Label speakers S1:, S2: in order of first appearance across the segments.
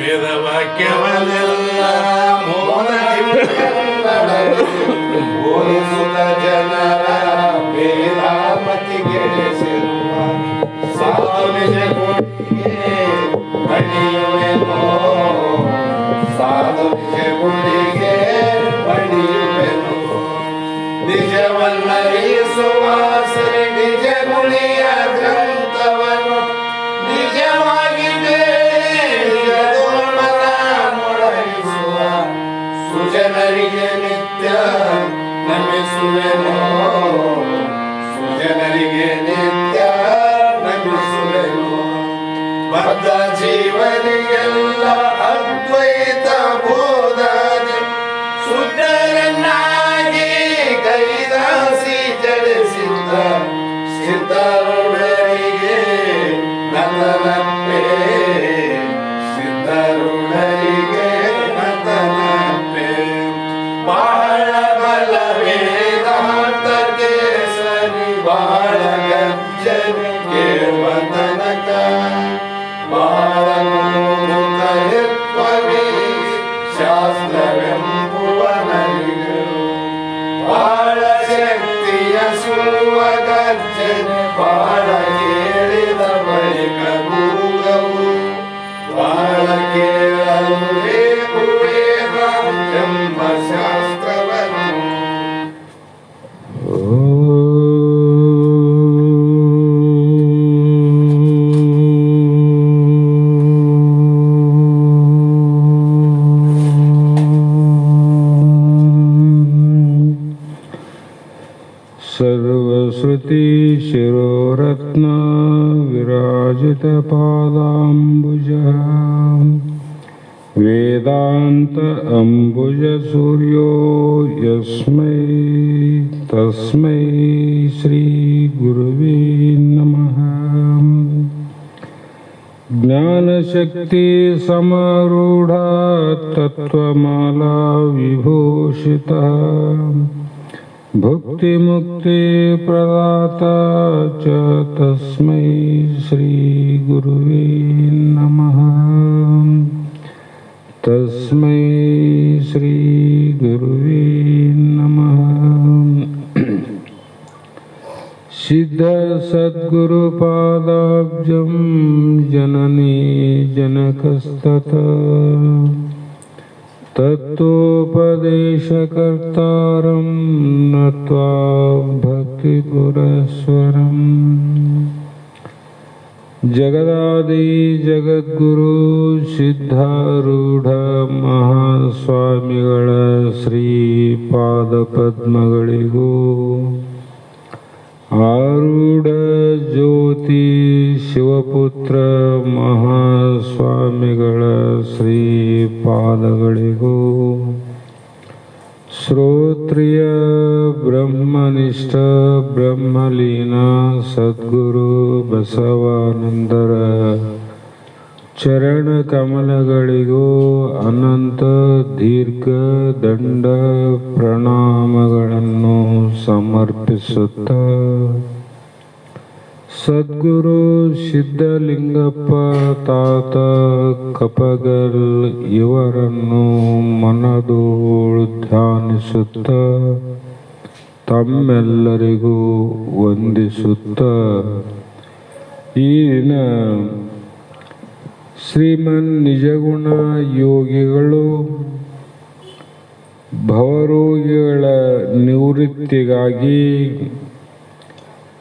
S1: ವೇದವಾಕ್ಯವನ್ನೆಲ್ಲ ಓದಿಸುತ್ತ ಜನರ ವೇದಾಮತಿಗೆಡಿಸಿರುವ ಸಾಧು ನಿಜ ಗುಡಿಗೆ ಬಡಿಯುವೆನೋ, ಸಾಧು ನಿಜ ಗುಡಿಗೆ ಬಡಿಯುವೆನೋ. ನಿಜವನ್ನರಿಸುವ ಶ್ರೀ ನಿಜ ಗುಣಿಯ ಗ್ರಂಥವನ್ನು ನಿಜವಾಗಿ ಮೊಳಗಿಸುವ ಸುಜನರಿಗೆ ನಿತ್ಯ ನಮಿಸುವೆನೋ, ಸುಜನರಿಗೆ ನಿತ್ಯ ನಮಿಸುವೆನೋ. ಬದ್ಧ ಜೀವನಿಗೆಲ್ಲ ಅದ್ವೈತ ಬೋಧನೆ ಶುದ್ಧರನ್ನಾಗಿ ಕೈದಾಸಿ ಜಡಿಸಿದ್ದ ಸಿದ್ಧರುಡರಿಗೆ ನಂದನಪ್ಪೆ, ಸಿದ್ಧರುಡರಿಗೆ ನಂದನಪ್ಪೆ. ಬಾಳ ಬಲ ವೇದಾಂತಕ್ಕೆ ಸರಿ ಬಾಳ ಗಜ್ಜನೆ ಕೇಳುವ ತನಕ ಬಾಳ ನೂತಯತ್ವವೇ ಶಾಸ್ತ್ರವೆಂಬುವ ನರಿಗಳು. ಬಾಳ ಶಕ್ತಿಯ ಸುಳುವ ಗರ್ಜನೆ ಬಾಳ ಕೇಳಿದ ಬಳಿಕ ಭೂಗವು ಬಾಳ ಕೇಳಲು ಬೇಕು ವೇದ ಎಂಬ ಶಾಸ್ತ್ರವನ್ನು.
S2: ಸರ್ವಶ್ರುತಿ ಶಿರೋರತ್ನ ವಿರಾಜಿತ ಪಾದಾಂಬುಜ ವೇದಾಂತ ಅಂಬುಜ ಸೂರ್ಯೋ ಯಸ್ಮೈ ತಸ್ಮೈ ಶ್ರೀ ಗುರುವೇ ನಮಃ. ಜ್ಞಾನಶಕ್ತಿ ಸಮಾರೂಢ ತತ್ವಮಾಲಾ ವಿಭೂಷಿತ ಭುಕ್ತಿ ಮುಕ್ತಿ ಪ್ರದಾತಾ ಚ ತಸ್ಮೈ ಶ್ರೀ ಗುರುವೇ ನಮಃ. ತಸ್ಮೈ ಶ್ರೀ ಗುರುವೇ ನಮಃ. ಸಿದ್ಧ ಸದ್ಗುರು ಪಾದಾಬ್ಜಂ ಜನನಿ ಜನಕಸ್ತತ ತತ್ವೋಪದೇಶಕರ್ತಾರಂ ನತ್ವಾ ಭಕ್ತಿಪುರಸ್ವರಂ. ಜಗದಾದಿ ಜಗದ್ಗುರು ಸಿದ್ಧಾರೂಢ ಮಹಾಸ್ವಾಮಿಗಳ ಶ್ರೀಪಾದ ಪದ್ಮಗಳಿಗೂ ಆರೂಢ ಜ್ಯೋತಿ ಶಿವಪುತ್ರ ಮಹಾಸ್ವಾಮಿಗಳ ಶ್ರೀಪಾದಗಳಿಗೂ ಶ್ರೋತ್ರಿಯ ಬ್ರಹ್ಮನಿಷ್ಠ ಬ್ರಹ್ಮಲೀನ ಸದ್ಗುರು ಬಸವಾನಂದರ ಚರಣ ಕಮಲಗಳಿಗೂ ಅನಂತ ದೀರ್ಘ ದಂಡ ಪ್ರಣಾಮಗಳನ್ನು ಸಮರ್ಪಿಸುತ್ತ ಸದ್ಗುರು ಸಿದ್ಧಲಿಂಗಪ್ಪ ತಾತ ಕಪಗಲ್ ಇವರನ್ನು ಮನದೋಳು ಧ್ಯಾನಿಸುತ್ತ ತಮ್ಮೆಲ್ಲರಿಗೂ ವಂದಿಸುತ್ತ ಈ ದಿನ ಶ್ರೀಮನ್ ನಿಜಗುಣ ಯೋಗಿಗಳು ಭವರೋಗಿಗಳ ನಿವೃತ್ತಿಗಾಗಿ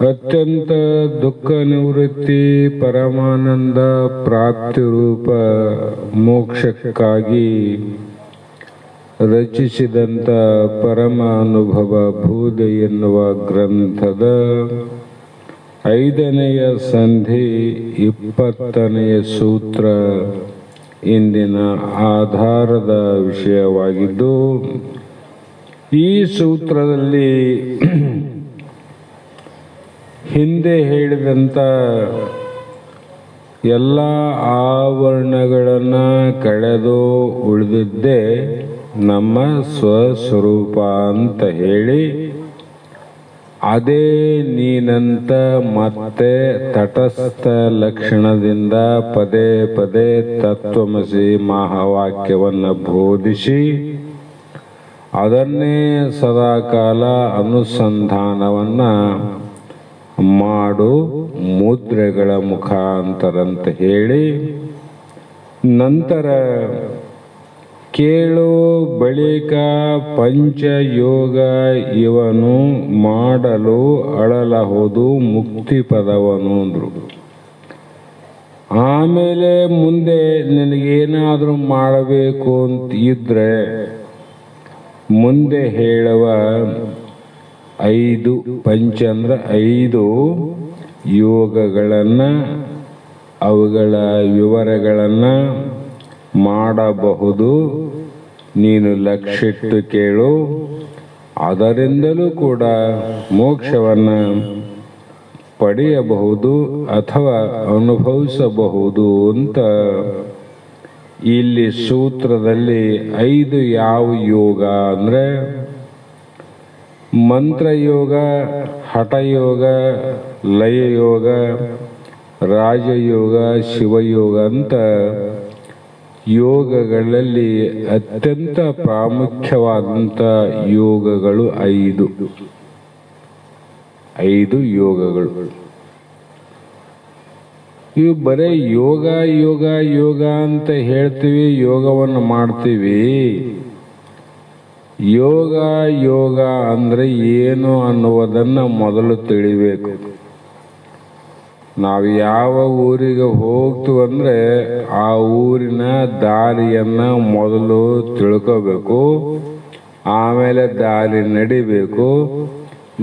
S2: ಅತ್ಯಂತ ದುಃಖ ನಿವೃತ್ತಿ ಪರಮಾನಂದ ಪ್ರಾಪ್ತಿರೂಪ ಮೋಕ್ಷಕ್ಕಾಗಿ ರಚಿಸಿದಂಥ ಪರಮಾನುಭವ ಭೂದೆ ಎನ್ನುವ ಗ್ರಂಥದ 5ನೆಯ ಸಂಧಿ 20ನೆಯ ಸೂತ್ರ ಇಂದಿನ ಆಧಾರದ ವಿಷಯವಾಗಿದ್ದು, ಈ ಸೂತ್ರದಲ್ಲಿ ಹಿಂದೆ ಹೇಳಿದಂಥ ಎಲ್ಲ ಆವರಣಗಳನ್ನು ಕಳೆದು ಅದೇ ನೀನಂತ ಮತ್ತೆ ತಟಸ್ಥ ಲಕ್ಷಣದಿಂದ ಪದೇ ಪದೇ ತತ್ವಮಸಿ ಮಹಾವಾಕ್ಯವನ್ನು ಬೋಧಿಸಿ ಅದನ್ನೇ ಸದಾಕಾಲ ಅನುಸಂಧಾನವನ್ನ ಮಾಡು ಮುದ್ರೆಗಳ ಮುಖಾಂತರ ಅಂತ ಹೇಳಿ, ನಂತರ ಕೇಳು ಬಳಿಕ ಪಂಚಯೋಗ ಇವನು ಮಾಡಲು ಅಳಲಹುದು ಮುಕ್ತಿ ಪದವನು ಅಂದ್ರು. ಆಮೇಲೆ ಮುಂದೆ ನಿನಗೇನಾದರೂ ಮಾಡಬೇಕು ಅಂತ ಇದ್ರೆ ಮುಂದೆ ಹೇಳುವ 5 ಪಂಚ ಅಂದ್ರೆ 5 ಯೋಗಗಳನ್ನು ಅವುಗಳ ವಿವರಗಳನ್ನು ಮಾಡಬಹುದು. ನೀನು ಲಕ್ಷಿಟ್ಟು ಕೇಳು, ಅದರಿಂದಲೂ ಕೂಡ ಮೋಕ್ಷವನ್ನು ಪಡೆಯಬಹುದು ಅಥವಾ ಅನುಭವಿಸಬಹುದು ಅಂತ ಇಲ್ಲಿ ಸೂತ್ರದಲ್ಲಿ 5 ಯಾವ ಯೋಗ ಅಂದರೆ ಮಂತ್ರಯೋಗ, ಹಠಯೋಗ, ಲಯಯೋಗ, ರಾಜಯೋಗ, ಶಿವಯೋಗ ಅಂತ ಯೋಗಗಳಲ್ಲಿ ಅತ್ಯಂತ ಪ್ರಾಮುಖ್ಯವಾದಂಥ ಯೋಗಗಳು 5 ಯೋಗಗಳು. ಇವು ಬರೀ ಯೋಗ ಯೋಗ ಯೋಗ ಅಂತ ಹೇಳ್ತೀವಿ, ಯೋಗವನ್ನು ಮಾಡ್ತೀವಿ. ಯೋಗ ಯೋಗ ಅಂದರೆ ಏನು ಅನ್ನುವುದನ್ನು ಮೊದಲು ತಿಳಿಬೇಕು. ನಾವು ಯಾವ ಊರಿಗೆ ಹೋಗ್ತೀವಂದ್ರೆ ಆ ಊರಿನ ದಾರಿಯನ್ನು ಮೊದಲು ತಿಳ್ಕೋಬೇಕು, ಆಮೇಲೆ ದಾರಿ ನಡಿಬೇಕು.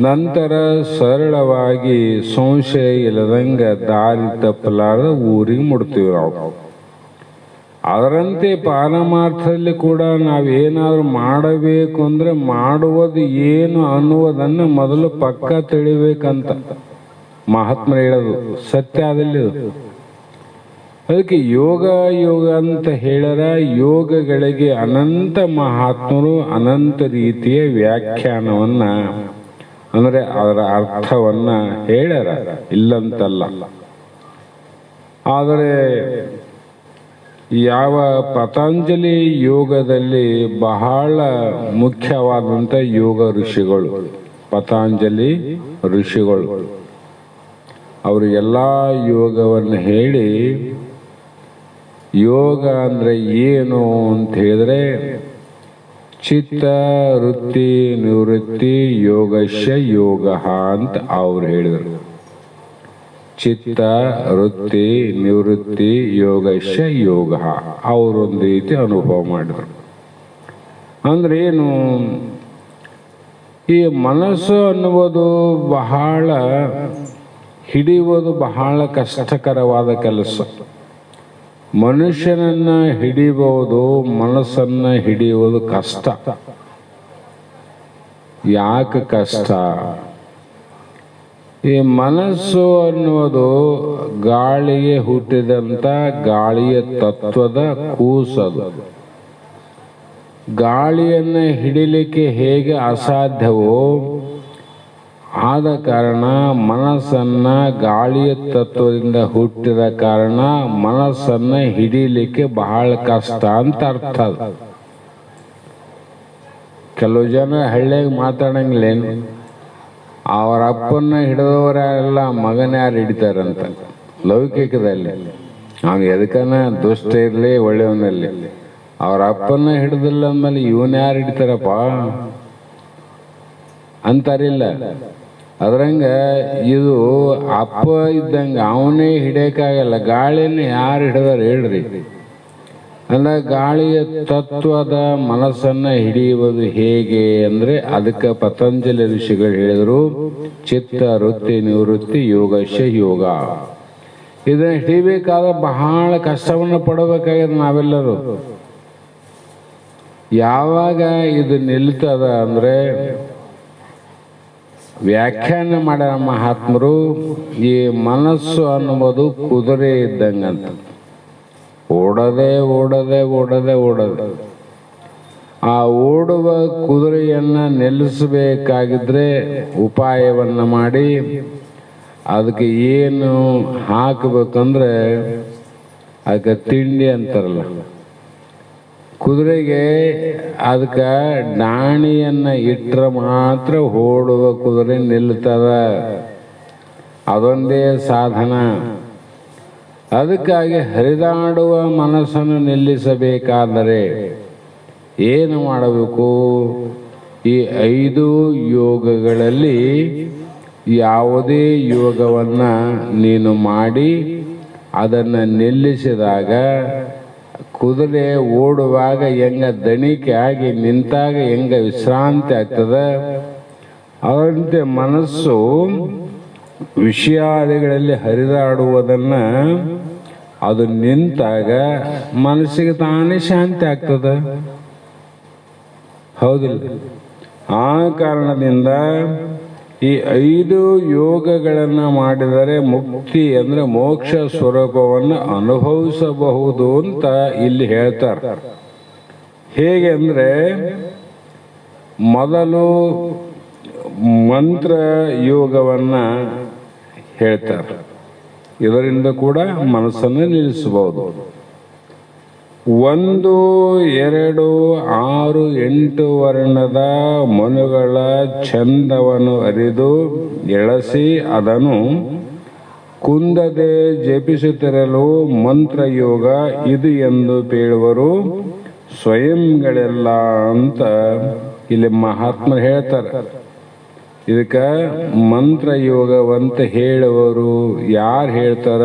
S2: ನಂತರ ಸರಳವಾಗಿ ಸಂಶಯ ಇಲ್ಲದಂಗೆ ದಾರಿ ತಪ್ಪಲಾರದ ಊರಿಗೆ ಮುಡ್ತೀವಿ ನಾವು. ಅದರಂತೆ ಪಾರಮಾರ್ಥದಲ್ಲಿ ಕೂಡ ನಾವೇನಾದರೂ ಮಾಡಬೇಕು ಅಂದರೆ ಮಾಡುವುದು ಏನು ಅನ್ನುವುದನ್ನು ಮೊದಲು ಪಕ್ಕ ತಿಳಿಬೇಕಂತ ಮಹಾತ್ಮರು ಹೇಳೋದು ಸತ್ಯ ಆದಲ್ಲಿ. ಅದಕ್ಕೆ ಯೋಗ ಯೋಗ ಅಂತ ಹೇಳ್ಯಾರ. ಯೋಗಗಳಿಗೆ ಅನಂತ ಮಹಾತ್ಮರು ಅನಂತ ರೀತಿಯ ವ್ಯಾಖ್ಯಾನವನ್ನ ಅಂದರೆ ಅದರ ಅರ್ಥವನ್ನ ಹೇಳ್ಯಾರ, ಇಲ್ಲಂತಲ್ಲ. ಆದರೆ ಯಾವ ಪತಂಜಲಿ ಯೋಗದಲ್ಲಿ ಬಹಳ ಮುಖ್ಯವಾದಂಥ ಯೋಗ ಋಷಿಗಳು, ಪತಂಜಲಿ ಋಷಿಗಳು, ಅವರು ಎಲ್ಲ ಯೋಗವನ್ನು ಹೇಳಿ ಯೋಗ ಅಂದರೆ ಏನು ಅಂತ ಹೇಳಿದ್ರೆ ಚಿತ್ತ ವೃತ್ತಿ ನಿವೃತ್ತಿ ಯೋಗಶ್ಯ ಯೋಗ ಅಂತ ಅವ್ರು ಹೇಳಿದರು. ಚಿತ್ತ ವೃತ್ತಿ ನಿವೃತ್ತಿ ಯೋಗಶ್ಯ ಯೋಗ ಅವರೊಂದು ರೀತಿ ಅನುಭವ ಮಾಡಿದರು. ಅಂದ್ರೆ ಏನು, ಈ ಮನಸ್ಸು ಅನ್ನುವುದು ಬಹಳ ಹಿಡಿಯುವುದು ಬಹಳ ಕಷ್ಟಕರವಾದ ಕೆಲಸ. ಮನುಷ್ಯನನ್ನ ಹಿಡಿಬಹುದು, ಮನಸ್ಸನ್ನ ಹಿಡಿಯುವುದು ಕಷ್ಟ. ಯಾಕೆ ಕಷ್ಟ? ಈ ಮನಸ್ಸು ಅನ್ನುವುದು ಗಾಳಿಗೆ ಹುಟ್ಟಿದಂಥ ಗಾಳಿಯ ತತ್ವದ ಕೂಸದು. ಗಾಳಿಯನ್ನು ಹಿಡಿಲಿಕ್ಕೆ ಹೇಗೆ ಅಸಾಧ್ಯವೋ ಆದ ಕಾರಣ ಮನಸ್ಸನ್ನ ಗಾಳಿಯ ತತ್ವದಿಂದ ಹುಟ್ಟಿದ ಕಾರಣ ಮನಸ್ಸನ್ನ ಹಿಡಿಲಿಕ್ಕೆ ಬಹಳ ಕಷ್ಟ ಅಂತ ಅರ್ಥ. ಕೆಲವು ಜನ ಹಳ್ಳಿಯಾಗ ಮಾತಾಡಂಗಿಲ್ಲೇನು, ಅವರ ಅಪ್ಪನ್ನ ಹಿಡಿದವರೆಲ್ಲ ಮಗನ ಯಾರು ಹಿಡಿತಾರಂತ ಲೌಕಿಕದಲ್ಲಿ. ಅವ್ನು ಎದಕ್ಕನ ದುಷ್ಟ ಇರಲಿ ಒಳ್ಳೆಯವನಲ್ಲಿ, ಅವ್ರ ಅಪ್ಪನ್ನ ಹಿಡಿದಿಲ್ಲ ಅಂದಮೇಲೆ ಇವನ್ ಯಾರು ಹಿಡಿತಾರಪ್ಪ ಅಂತಾರಿಲ್ಲ. ಅದ್ರಂಗ ಇದು ಅಪ್ಪ ಇದ್ದಂಗೆ ಅವನೇ ಹಿಡಿಯಕ್ಕಾಗಲ್ಲ. ಗಾಳಿನ ಯಾರು ಹಿಡಿದಾರ ಹೇಳ್ರಿ? ಅಂದ್ರೆ ಗಾಳಿಯ ತತ್ವದ ಮನಸ್ಸನ್ನ ಹಿಡಿಯುವುದು ಹೇಗೆ ಅಂದ್ರೆ ಅದಕ್ಕೆ ಪತಂಜಲಿ ಋಷಿಗಳು ಹೇಳಿದರು, ಚಿತ್ತ ವೃತ್ತಿ ನಿವೃತ್ತಿ ಯೋಗಶ್ಯ ಯೋಗ. ಇದನ್ನ ಹಿಡಿಬೇಕಾದ್ರೆ ಬಹಳ ಕಷ್ಟವನ್ನು ಪಡಬೇಕಾಗಿದೆ ನಾವೆಲ್ಲರೂ. ಯಾವಾಗ ಇದು ನಿಲ್ತದ ಅಂದ್ರೆ ವ್ಯಾಖ್ಯಾನ ಮಾಡ್ಯಾರ ಮಹಾತ್ಮರು, ಈ ಮನಸ್ಸು ಅನ್ನುವುದು ಕುದುರೆ ಇದ್ದಂಗಂತ, ಓಡದೆ ಓಡದೆ ಓಡದೆ ಓಡದೆ. ಆ ಓಡುವ ಕುದುರೆಯನ್ನು ನಿಲ್ಲಿಸಬೇಕಾಗಿದ್ರೆ ಉಪಾಯವನ್ನು ಮಾಡಿ ಅದಕ್ಕೆ ಏನು ಹಾಕಬೇಕಂದ್ರೆ ಅದಕ್ಕೆ ತಿಂಡಿ ಅಂತಾರಲ್ಲ, ಕುದುರೆಗೆ ಅದಕ್ಕೆ ಡಾಣಿಯನ್ನು ಇಟ್ಟರೆ ಮಾತ್ರ ಓಡುವ ಕುದುರೆ ನಿಲ್ತದ. ಅದೊಂದೇ ಸಾಧನ. ಅದಕ್ಕಾಗಿ ಹರಿದಾಡುವ ಮನಸ್ಸನ್ನು ನಿಲ್ಲಿಸಬೇಕಾದರೆ ಏನು ಮಾಡಬೇಕು? ಈ 5 ಯೋಗಗಳಲ್ಲಿ ಯಾವುದೇ ಯೋಗವನ್ನು ನೀನು ಮಾಡಿ ಅದನ್ನು ನಿಲ್ಲಿಸಿದಾಗ ಕುದುರೆ ಓಡುವಾಗ ಹೆಂಗ ದಣಿಕೆ ಆಗಿ ನಿಂತಾಗ ಹೆಂಗ ವಿಶ್ರಾಂತಿ ಆಗ್ತದೆ, ಅದರಂತೆ ಮನಸ್ಸು ವಿಷಯಾದಿಗಳಲ್ಲಿ ಹರಿದಾಡುವುದನ್ನು ಅದು ನಿಂತಾಗ ಮನಸ್ಸಿಗೆ ತಾನೇ ಶಾಂತಿ ಆಗ್ತದೆ. ಹೌದಿಲ್ಲ? ಆ ಕಾರಣದಿಂದ ಈ 5 ಯೋಗಗಳನ್ನು ಮಾಡಿದರೆ ಮುಕ್ತಿ ಅಂದರೆ ಮೋಕ್ಷ ಸ್ವರೂಪವನ್ನು ಅನುಭವಿಸಬಹುದು ಅಂತ ಇಲ್ಲಿ ಹೇಳ್ತಾರೆ. ಹೇಗೆ ಅಂದರೆ, ಮೊದಲು ಮಂತ್ರ ಯೋಗವನ್ನು ಹೇಳ್ತಾರೆ. ಇದರಿಂದ ಕೂಡ ಮನಸ್ಸನ್ನು ನಿಲ್ಲಿಸಬಹುದು. 1, 2, 6, 8 ವರ್ಣದ ಮನುಗಳ ಛಂದವನ್ನು ಅರಿದು ಎಳಸಿ ಅದನ್ನು ಕುಂದದೆ ಜಪಿಸುತ್ತಿರಲು ಮಂತ್ರಯೋಗ ಇದು ಎಂದು ಹೇಳುವರು ಸ್ವಯಂಗಳೆಲ್ಲ ಅಂತ ಇಲ್ಲಿ ಮಹಾತ್ಮರು ಹೇಳ್ತಾರೆ. ಇದಕ್ಕೆ ಮಂತ್ರಯೋಗವಂತ ಹೇಳುವರು ಯಾರು ಹೇಳ್ತಾರ?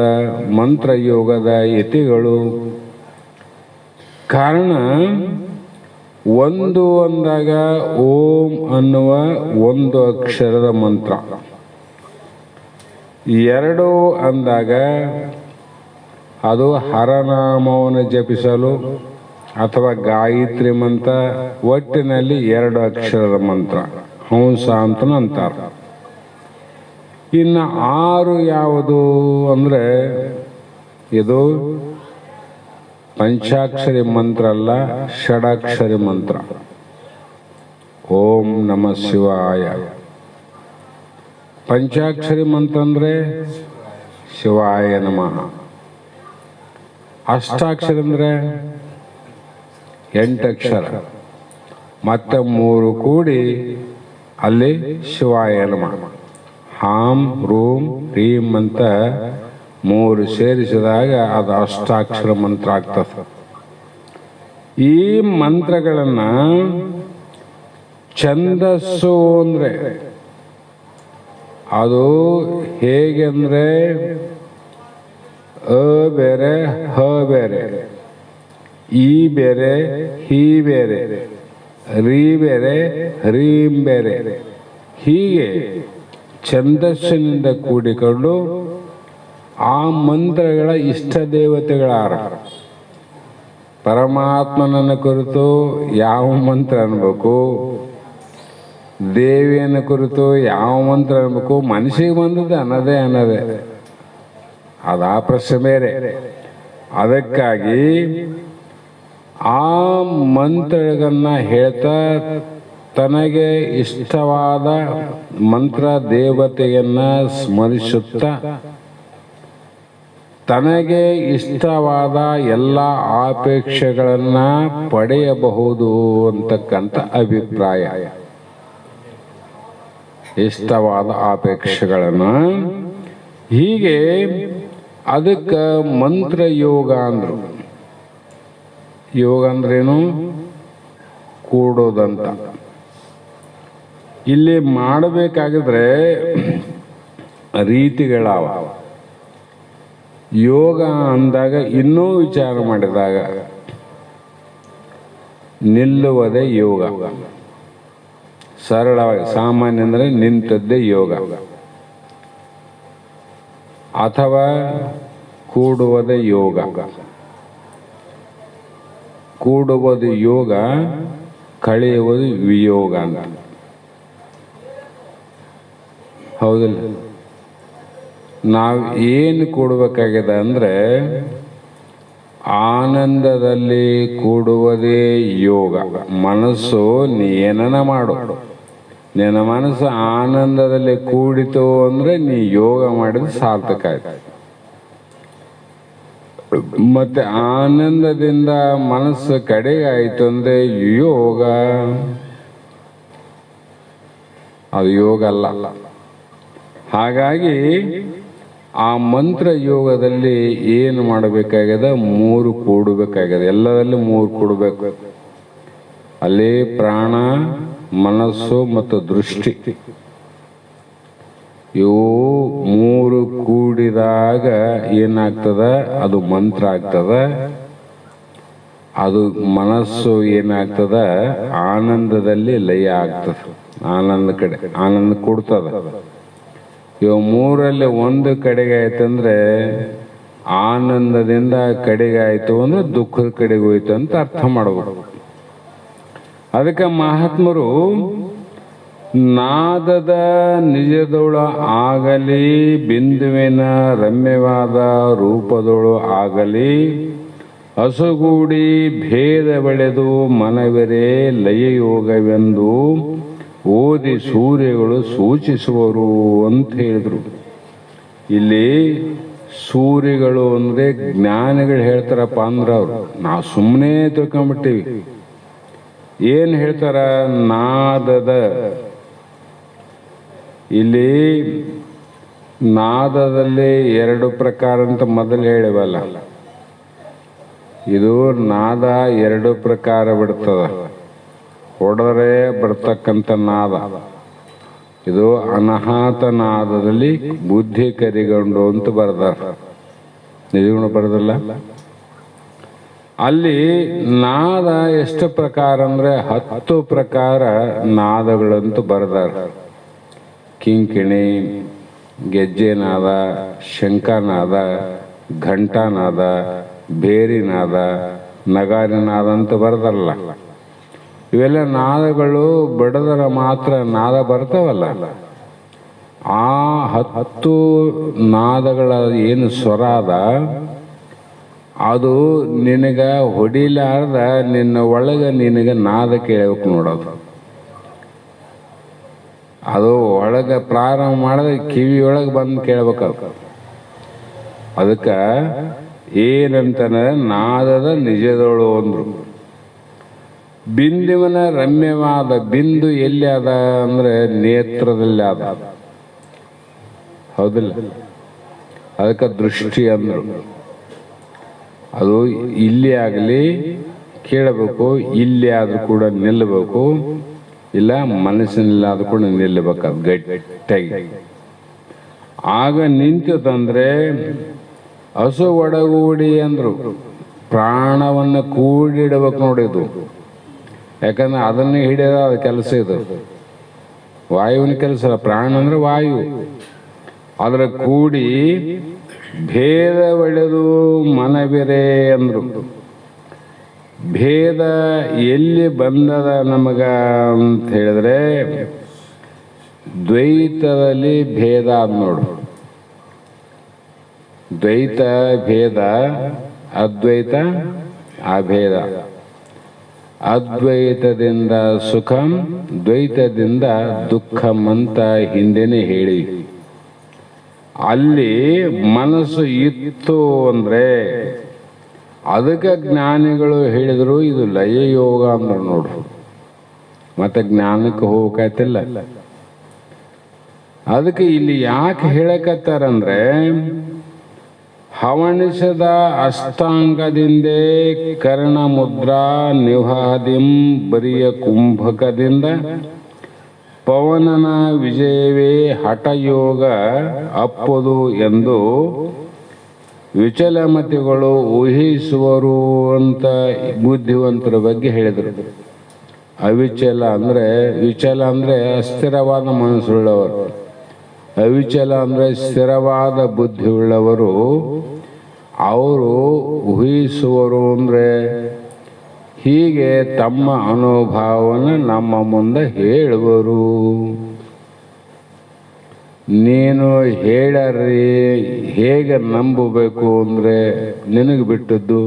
S2: ಮಂತ್ರಯೋಗದ ಯತಿಗಳು. ಕಾರಣ, 1 ಅಂದಾಗ ಓಂ ಅನ್ನುವ 1 ಅಕ್ಷರದ ಮಂತ್ರ, 2 ಅಂದಾಗ ಅದು ಹರನಾಮವನ್ನು ಜಪಿಸಲು ಅಥವಾ ಗಾಯತ್ರಿ ಮಂತ್ರ, ಒಟ್ಟಿನಲ್ಲಿ 2 ಅಕ್ಷರದ ಮಂತ್ರ, ಹಂಸ ಅಂತ ಅಂತಾರೆ. ಇನ್ನು 6 ಯಾವುದು ಅಂದರೆ ಇದು ಪಂಚಾಕ್ಷರಿ ಮಂತ್ರ ಅಲ್ಲ, ಷಡಾಕ್ಷರಿ ಮಂತ್ರ. ಓಂ ನಮಃ ಶಿವಾಯ. ಪಂಚಾಕ್ಷರಿ ಮಂತ್ರ ಅಂದರೆ ಶಿವಾಯ ನಮಃ. ಅಷ್ಟಾಕ್ಷರ ಅಂದರೆ 8 ಅಕ್ಷರ, ಮತ್ತೆ 3 ಕೂಡಿ ಅಲ್ಲಿ ಶಿವಾಯ ನಮಃ. ಹಾಂ ರೂಂ ರೀಂ ಅಂತ 3 ಸೇರಿಸಿದಾಗ ಅದು ಅಷ್ಟಾಕ್ಷರ ಮಂತ್ರ ಆಗ್ತದೆ. ಈ ಮಂತ್ರಗಳನ್ನು ಛಂದಸ್ಸು ಅಂದರೆ ಅದು ಹೇಗೆ ಅಂದರೆ ಅ ಬೇರೆ, ಹ ಬೇರೆ, ಈ ಬೇರೆ, ಹಿ ಬೇರೆ, ರೀ ಬೇರೆ, ಹರೀಂ ಬೇರೆ, ಹೀಗೆ ಛಂದಸ್ಸಿನಿಂದ ಕೂಡಿಕೊಂಡು ಆ ಮಂತ್ರಗಳ ಇಷ್ಟ ದೇವತೆಗಳಾರ. ಪರಮಾತ್ಮನನ್ನು ಕುರಿತು ಯಾವ ಮಂತ್ರ ಅನ್ಬೇಕು, ದೇವಿಯನ್ನು ಕುರಿತು ಯಾವ ಮಂತ್ರ ಅನ್ಬೇಕು, ಮನಸ್ಸಿಗೆ ಬಂದದ್ದು ಅನ್ನದೇ ಅದು ಆ ಪ್ರಶ್ನೆ ಬೇರೆ. ಅದಕ್ಕಾಗಿ ಆ ಮಂತ್ರಗಳನ್ನ ಹೇಳ್ತಾ ತನಗೆ ಇಷ್ಟವಾದ ಮಂತ್ರ ದೇವತೆಯನ್ನ ಸ್ಮರಿಸುತ್ತಾ ತನಗೆ ಇಷ್ಟವಾದ ಎಲ್ಲ ಅಪೇಕ್ಷೆಗಳನ್ನು ಪಡೆಯಬಹುದು ಅಂತಕ್ಕಂಥ ಅಭಿಪ್ರಾಯ. ಇಷ್ಟವಾದ ಅಪೇಕ್ಷೆಗಳನ್ನು ಹೀಗೆ ಅದಕ್ಕೆ ಮಂತ್ರ ಯೋಗ ಅಂದ್ರು. ಯೋಗ ಅಂದ್ರೇನು? ಕೂಡೋದಂತ. ಇಲ್ಲಿ ಮಾಡಬೇಕಾಗಿದ್ರೆ ರೀತಿಗಳಾವ. ಯೋಗ ಅಂದಾಗ ಇನ್ನೂ ವಿಚಾರ ಮಾಡಿದಾಗ ನಿಲ್ಲುವುದೇ ಯೋಗ. ಸರಳವಾಗಿ ಸಾಮಾನ್ಯ ಅಂದರೆ ನಿಂತದ್ದೇ ಯೋಗ, ಅಥವಾ ಕೂಡುವುದೇ ಯೋಗ. ಕೂಡುವುದು ಯೋಗ, ಕಳೆಯುವುದು ವಿಯೋಗ ಅಂತ. ಹೌದಿಲ್ಲ? ನಾವು ಏನು ಕೊಡಬೇಕಾಗಿದೆ ಅಂದರೆ ಆನಂದದಲ್ಲಿ ಕೂಡುವುದೇ ಯೋಗ. ಮನಸ್ಸು ಏನನ ಮಾಡು, ನಿನ್ನ ಮನಸ್ಸು ಆನಂದದಲ್ಲಿ ಕೂಡಿತು ಅಂದರೆ ನೀ ಯೋಗ ಮಾಡಿದ್ರೆ ಸಾರ್ಥಕ ಆಯ್ತು. ಮತ್ತೆ ಆನಂದದಿಂದ ಮನಸ್ಸು ಕಡೆಗೆ ಆಯಿತು ಅಂದರೆ ಯೋಗ, ಅದು ಯೋಗ ಅಲ್ಲ. ಹಾಗಾಗಿ ಆ ಮಂತ್ರ ಯೋಗದಲ್ಲಿ ಏನು ಮಾಡಬೇಕಾಗಿದೆ? 3 ಕೂಡಬೇಕಾಗಿದೆ. ಎಲ್ಲದಲ್ಲಿ 3 ಕೂಡಬೇಕು. ಅಲ್ಲಿ ಪ್ರಾಣ, ಮನಸ್ಸು ಮತ್ತು ದೃಷ್ಟಿ, ಇವು 3 ಕೂಡಿದಾಗ ಏನಾಗ್ತದ? ಅದು ಮಂತ್ರ ಆಗ್ತದ. ಅದು ಮನಸ್ಸು ಏನಾಗ್ತದ? ಆನಂದದಲ್ಲಿ ಲಯ ಆಗ್ತದ. ಆನಂದ ಕಡೆ ಆನಂದ ಕೊಡ್ತದ. ಇವು 3ರಲ್ಲಿ 1 ಕಡೆಗೆ ಆಯ್ತಂದ್ರೆ ಆನಂದದಿಂದ ಕಡೆಗೆ ಆಯ್ತು ಅಂದ್ರೆ ದುಃಖದ ಕಡೆಗೆ ಹೋಯ್ತು ಅಂತ ಅರ್ಥ ಮಾಡಬೇಕು. ಅದಕ್ಕೆ ಮಹಾತ್ಮರು ನಾದದ ನಿಜದೊಳು ಆಗಲಿ, ಬಿಂದುವಿನ ರಮ್ಯವಾದ ರೂಪದೊಳು ಆಗಲಿ, ಹಸುಗೂಡಿ ಭೇದ ಬೆಳೆದು ಮನವೆರೆ ಲಯಯೋಗವೆಂದು ಓದಿ ಸೂರ್ಯಗಳು ಸೂಚಿಸುವರು ಅಂತ ಹೇಳಿದ್ರು. ಇಲ್ಲಿ ಸೂರ್ಯಗಳು ಅಂದರೆ ಜ್ಞಾನಿಗಳು ಹೇಳ್ತಾರಪ್ಪ ಅಂದ್ರೆ ಅವರು, ನಾವು ಸುಮ್ಮನೆ ತಿಳ್ಕೊಂಬಿಟ್ಟಿವಿ. ಏನು ಹೇಳ್ತಾರ? ನಾದದ, ಇಲ್ಲಿ ನಾದದಲ್ಲಿ 2 ಪ್ರಕಾರ ಅಂತ ಮೊದಲು ಹೇಳಿವಲ್ಲ. ಇದು ನಾದ 2 ಪ್ರಕಾರ ಬಿಡ್ತದ. ಹೊಡೆದರೆ ಬರ್ತಕ್ಕಂಥ ನಾದ ಇದು ಅನಾಹತ ನಾದದಲ್ಲಿ ಬುದ್ಧಿ ಕರಿಗೊಂಡು ಅಂತ ಬರೆದಾರ. ನಿಜಗುಣ ಬರೆದಲ್ಲ. ಅಲ್ಲಿ ನಾದ ಎಷ್ಟು ಪ್ರಕಾರ ಅಂದ್ರೆ 10 ಪ್ರಕಾರ ನಾದಗಳಂತೂ ಬರೆದಾರ. ಕಿಂಕಿಣಿ, ಗೆಜ್ಜೆನಾದ, ಶಂಖನಾದ, ಘಂಟಾನಾದ, ಬೇರಿನಾದ, ನಗಾರಿನಾದ ಅಂತ ಬರೆದಾರಲ್ಲ. ಇವೆಲ್ಲ ನಾದಗಳು ಬಡದರ ಮಾತ್ರ ನಾದ ಬರ್ತಾವಲ್ಲ. ಆ 10 ನಾದಗಳ ಏನು ಸ್ವರ ಅದ, ಅದು ನಿನಗ ಹೊಡಿಲಾರ್ದ ನಿನ್ನ ಒಳಗೆ ನಿನಗೆ ನಾದ ಕೇಳಬೇಕು ನೋಡೋದು. ಅದು ಒಳಗೆ ಪ್ರಾರಂಭ ಮಾಡಿದ್ರೆ ಕಿವಿಯೊಳಗೆ ಬಂದು ಕೇಳ್ಬೇಕು. ಅದಕ್ಕೆ ಏನಂತಂದ್ರೆ ನಾದದ ನಿಜದೋಳು ಅಂದ್ರು. ಬಿಂದುವಿನ ರಮ್ಯವಾದ, ಬಿಂದು ಎಲ್ಲಿ ಅದ ಅಂದ್ರೆ ನೇತ್ರದಲ್ಲಿ ಅದ, ಹೌದಿಲ್ಲ? ಅದಕ್ಕೆ ದೃಷ್ಟಿ ಅಂದ್ರು. ಅದು ಇಲ್ಲಿ ಆಗಲಿ ಕೇಳಬೇಕು, ಇಲ್ಲಿ ಆದ್ರೂ ಕೂಡ ನಿಲ್ಲಬೇಕು, ಇಲ್ಲ ಮನಸ್ಸಿನಲ್ಲಾದ್ರೂ ಕೂಡ ನಿಲ್ಲಬೇಕು. ಅದು ಗಟ್ಟಿಯಾಗಿ ಆಗ ನಿಂತಂದ್ರೆ ಹಸು ಒಡಗೂಡಿ ಅಂದ್ರು. ಪ್ರಾಣವನ್ನು ಕೂಡಿಡಬೇಕು ನೋಡಿದ್ದು. ಯಾಕಂದ್ರೆ ಅದನ್ನೇ ಹಿಡಿಯೋದ ಅದು ಕೆಲಸ. ಇದು ವಾಯುವಿನ ಕೆಲಸ ಅಲ್ಲ. ಪ್ರಾಣ ಅಂದ್ರೆ ವಾಯು. ಅದರ ಕೂಡಿ ಭೇದ ಒಡೆದು ಮನವಿರೆ ಅಂದ್ರು. ಭೇದ ಎಲ್ಲಿ ಬಂದದ ನಮಗ ಅಂತ ಹೇಳಿದ್ರೆ ದ್ವೈತದಲ್ಲಿ ಭೇದ ಅದ್ ನೋಡು. ದ್ವೈತ ಭೇದ, ಅದ್ವೈತ ಅಭೇದ. ಅದ್ವೈತದಿಂದ ಸುಖಂ, ದ್ವೈತದಿಂದ ದುಃಖಂ ಅಂತ ಹಿಂದೆನೆ ಹೇಳಿ. ಅಲ್ಲಿ ಮನಸ್ಸು ಇತ್ತು ಅಂದ್ರೆ ಅದಕ್ಕೆ ಜ್ಞಾನಿಗಳು ಹೇಳಿದ್ರು ಇದು ಲಯ ಯೋಗ ಅಂದ್ರೆ ನೋಡು. ಮತ್ತೆ ಜ್ಞಾನಕ್ಕೆ ಹೋಗಕ್ಕಾಯ್ತಿಲ್ಲ. ಅದಕ್ಕೆ ಇಲ್ಲಿ ಯಾಕೆ ಹೇಳಕತ್ತಾರಂದ್ರೆ ಹವಣಿಸದ ಅಷ್ಟಾಂಗದಿಂದೇ ಕರ್ಣ ಮುದ್ರಾ ನಿವಾದಿಂ ಬರಿಯ ಕುಂಭಕದಿಂದ ಪವನನ ವಿಜಯವೇ ಹಠಯೋಗ ಅಪ್ಪದು ಎಂದು ವಿಚಲಮತಿಗಳು ಊಹಿಸುವರು ಅಂತ ಬುದ್ಧಿವಂತರ ಬಗ್ಗೆ ಹೇಳಿದರು. ಅವಿಚಲ ಅಂದ್ರೆ, ವಿಚಲ ಅಂದ್ರೆ ಅಸ್ಥಿರವಾದ ಮನಸ್ಸುಳ್ಳವರು, ಅವಿಚಲ ಅಂದ್ರೆ ಸ್ಥಿರವಾದ ಬುದ್ಧಿ ಉಳ್ಳವರು. ಅವರು ಊಹಿಸುವರು ಅಂದ್ರೆ ಹೀಗೆ ತಮ್ಮ ಅನುಭವವನ್ನು ನಮ್ಮ ಮುಂದೆ ಹೇಳುವರು. ನೀನು ಹೇಳರಿ ಹೇಗೆ ನಂಬಬೇಕು ಅಂದ್ರೆ ನಿನಗೆ ಬಿಟ್ಟದ್ದು.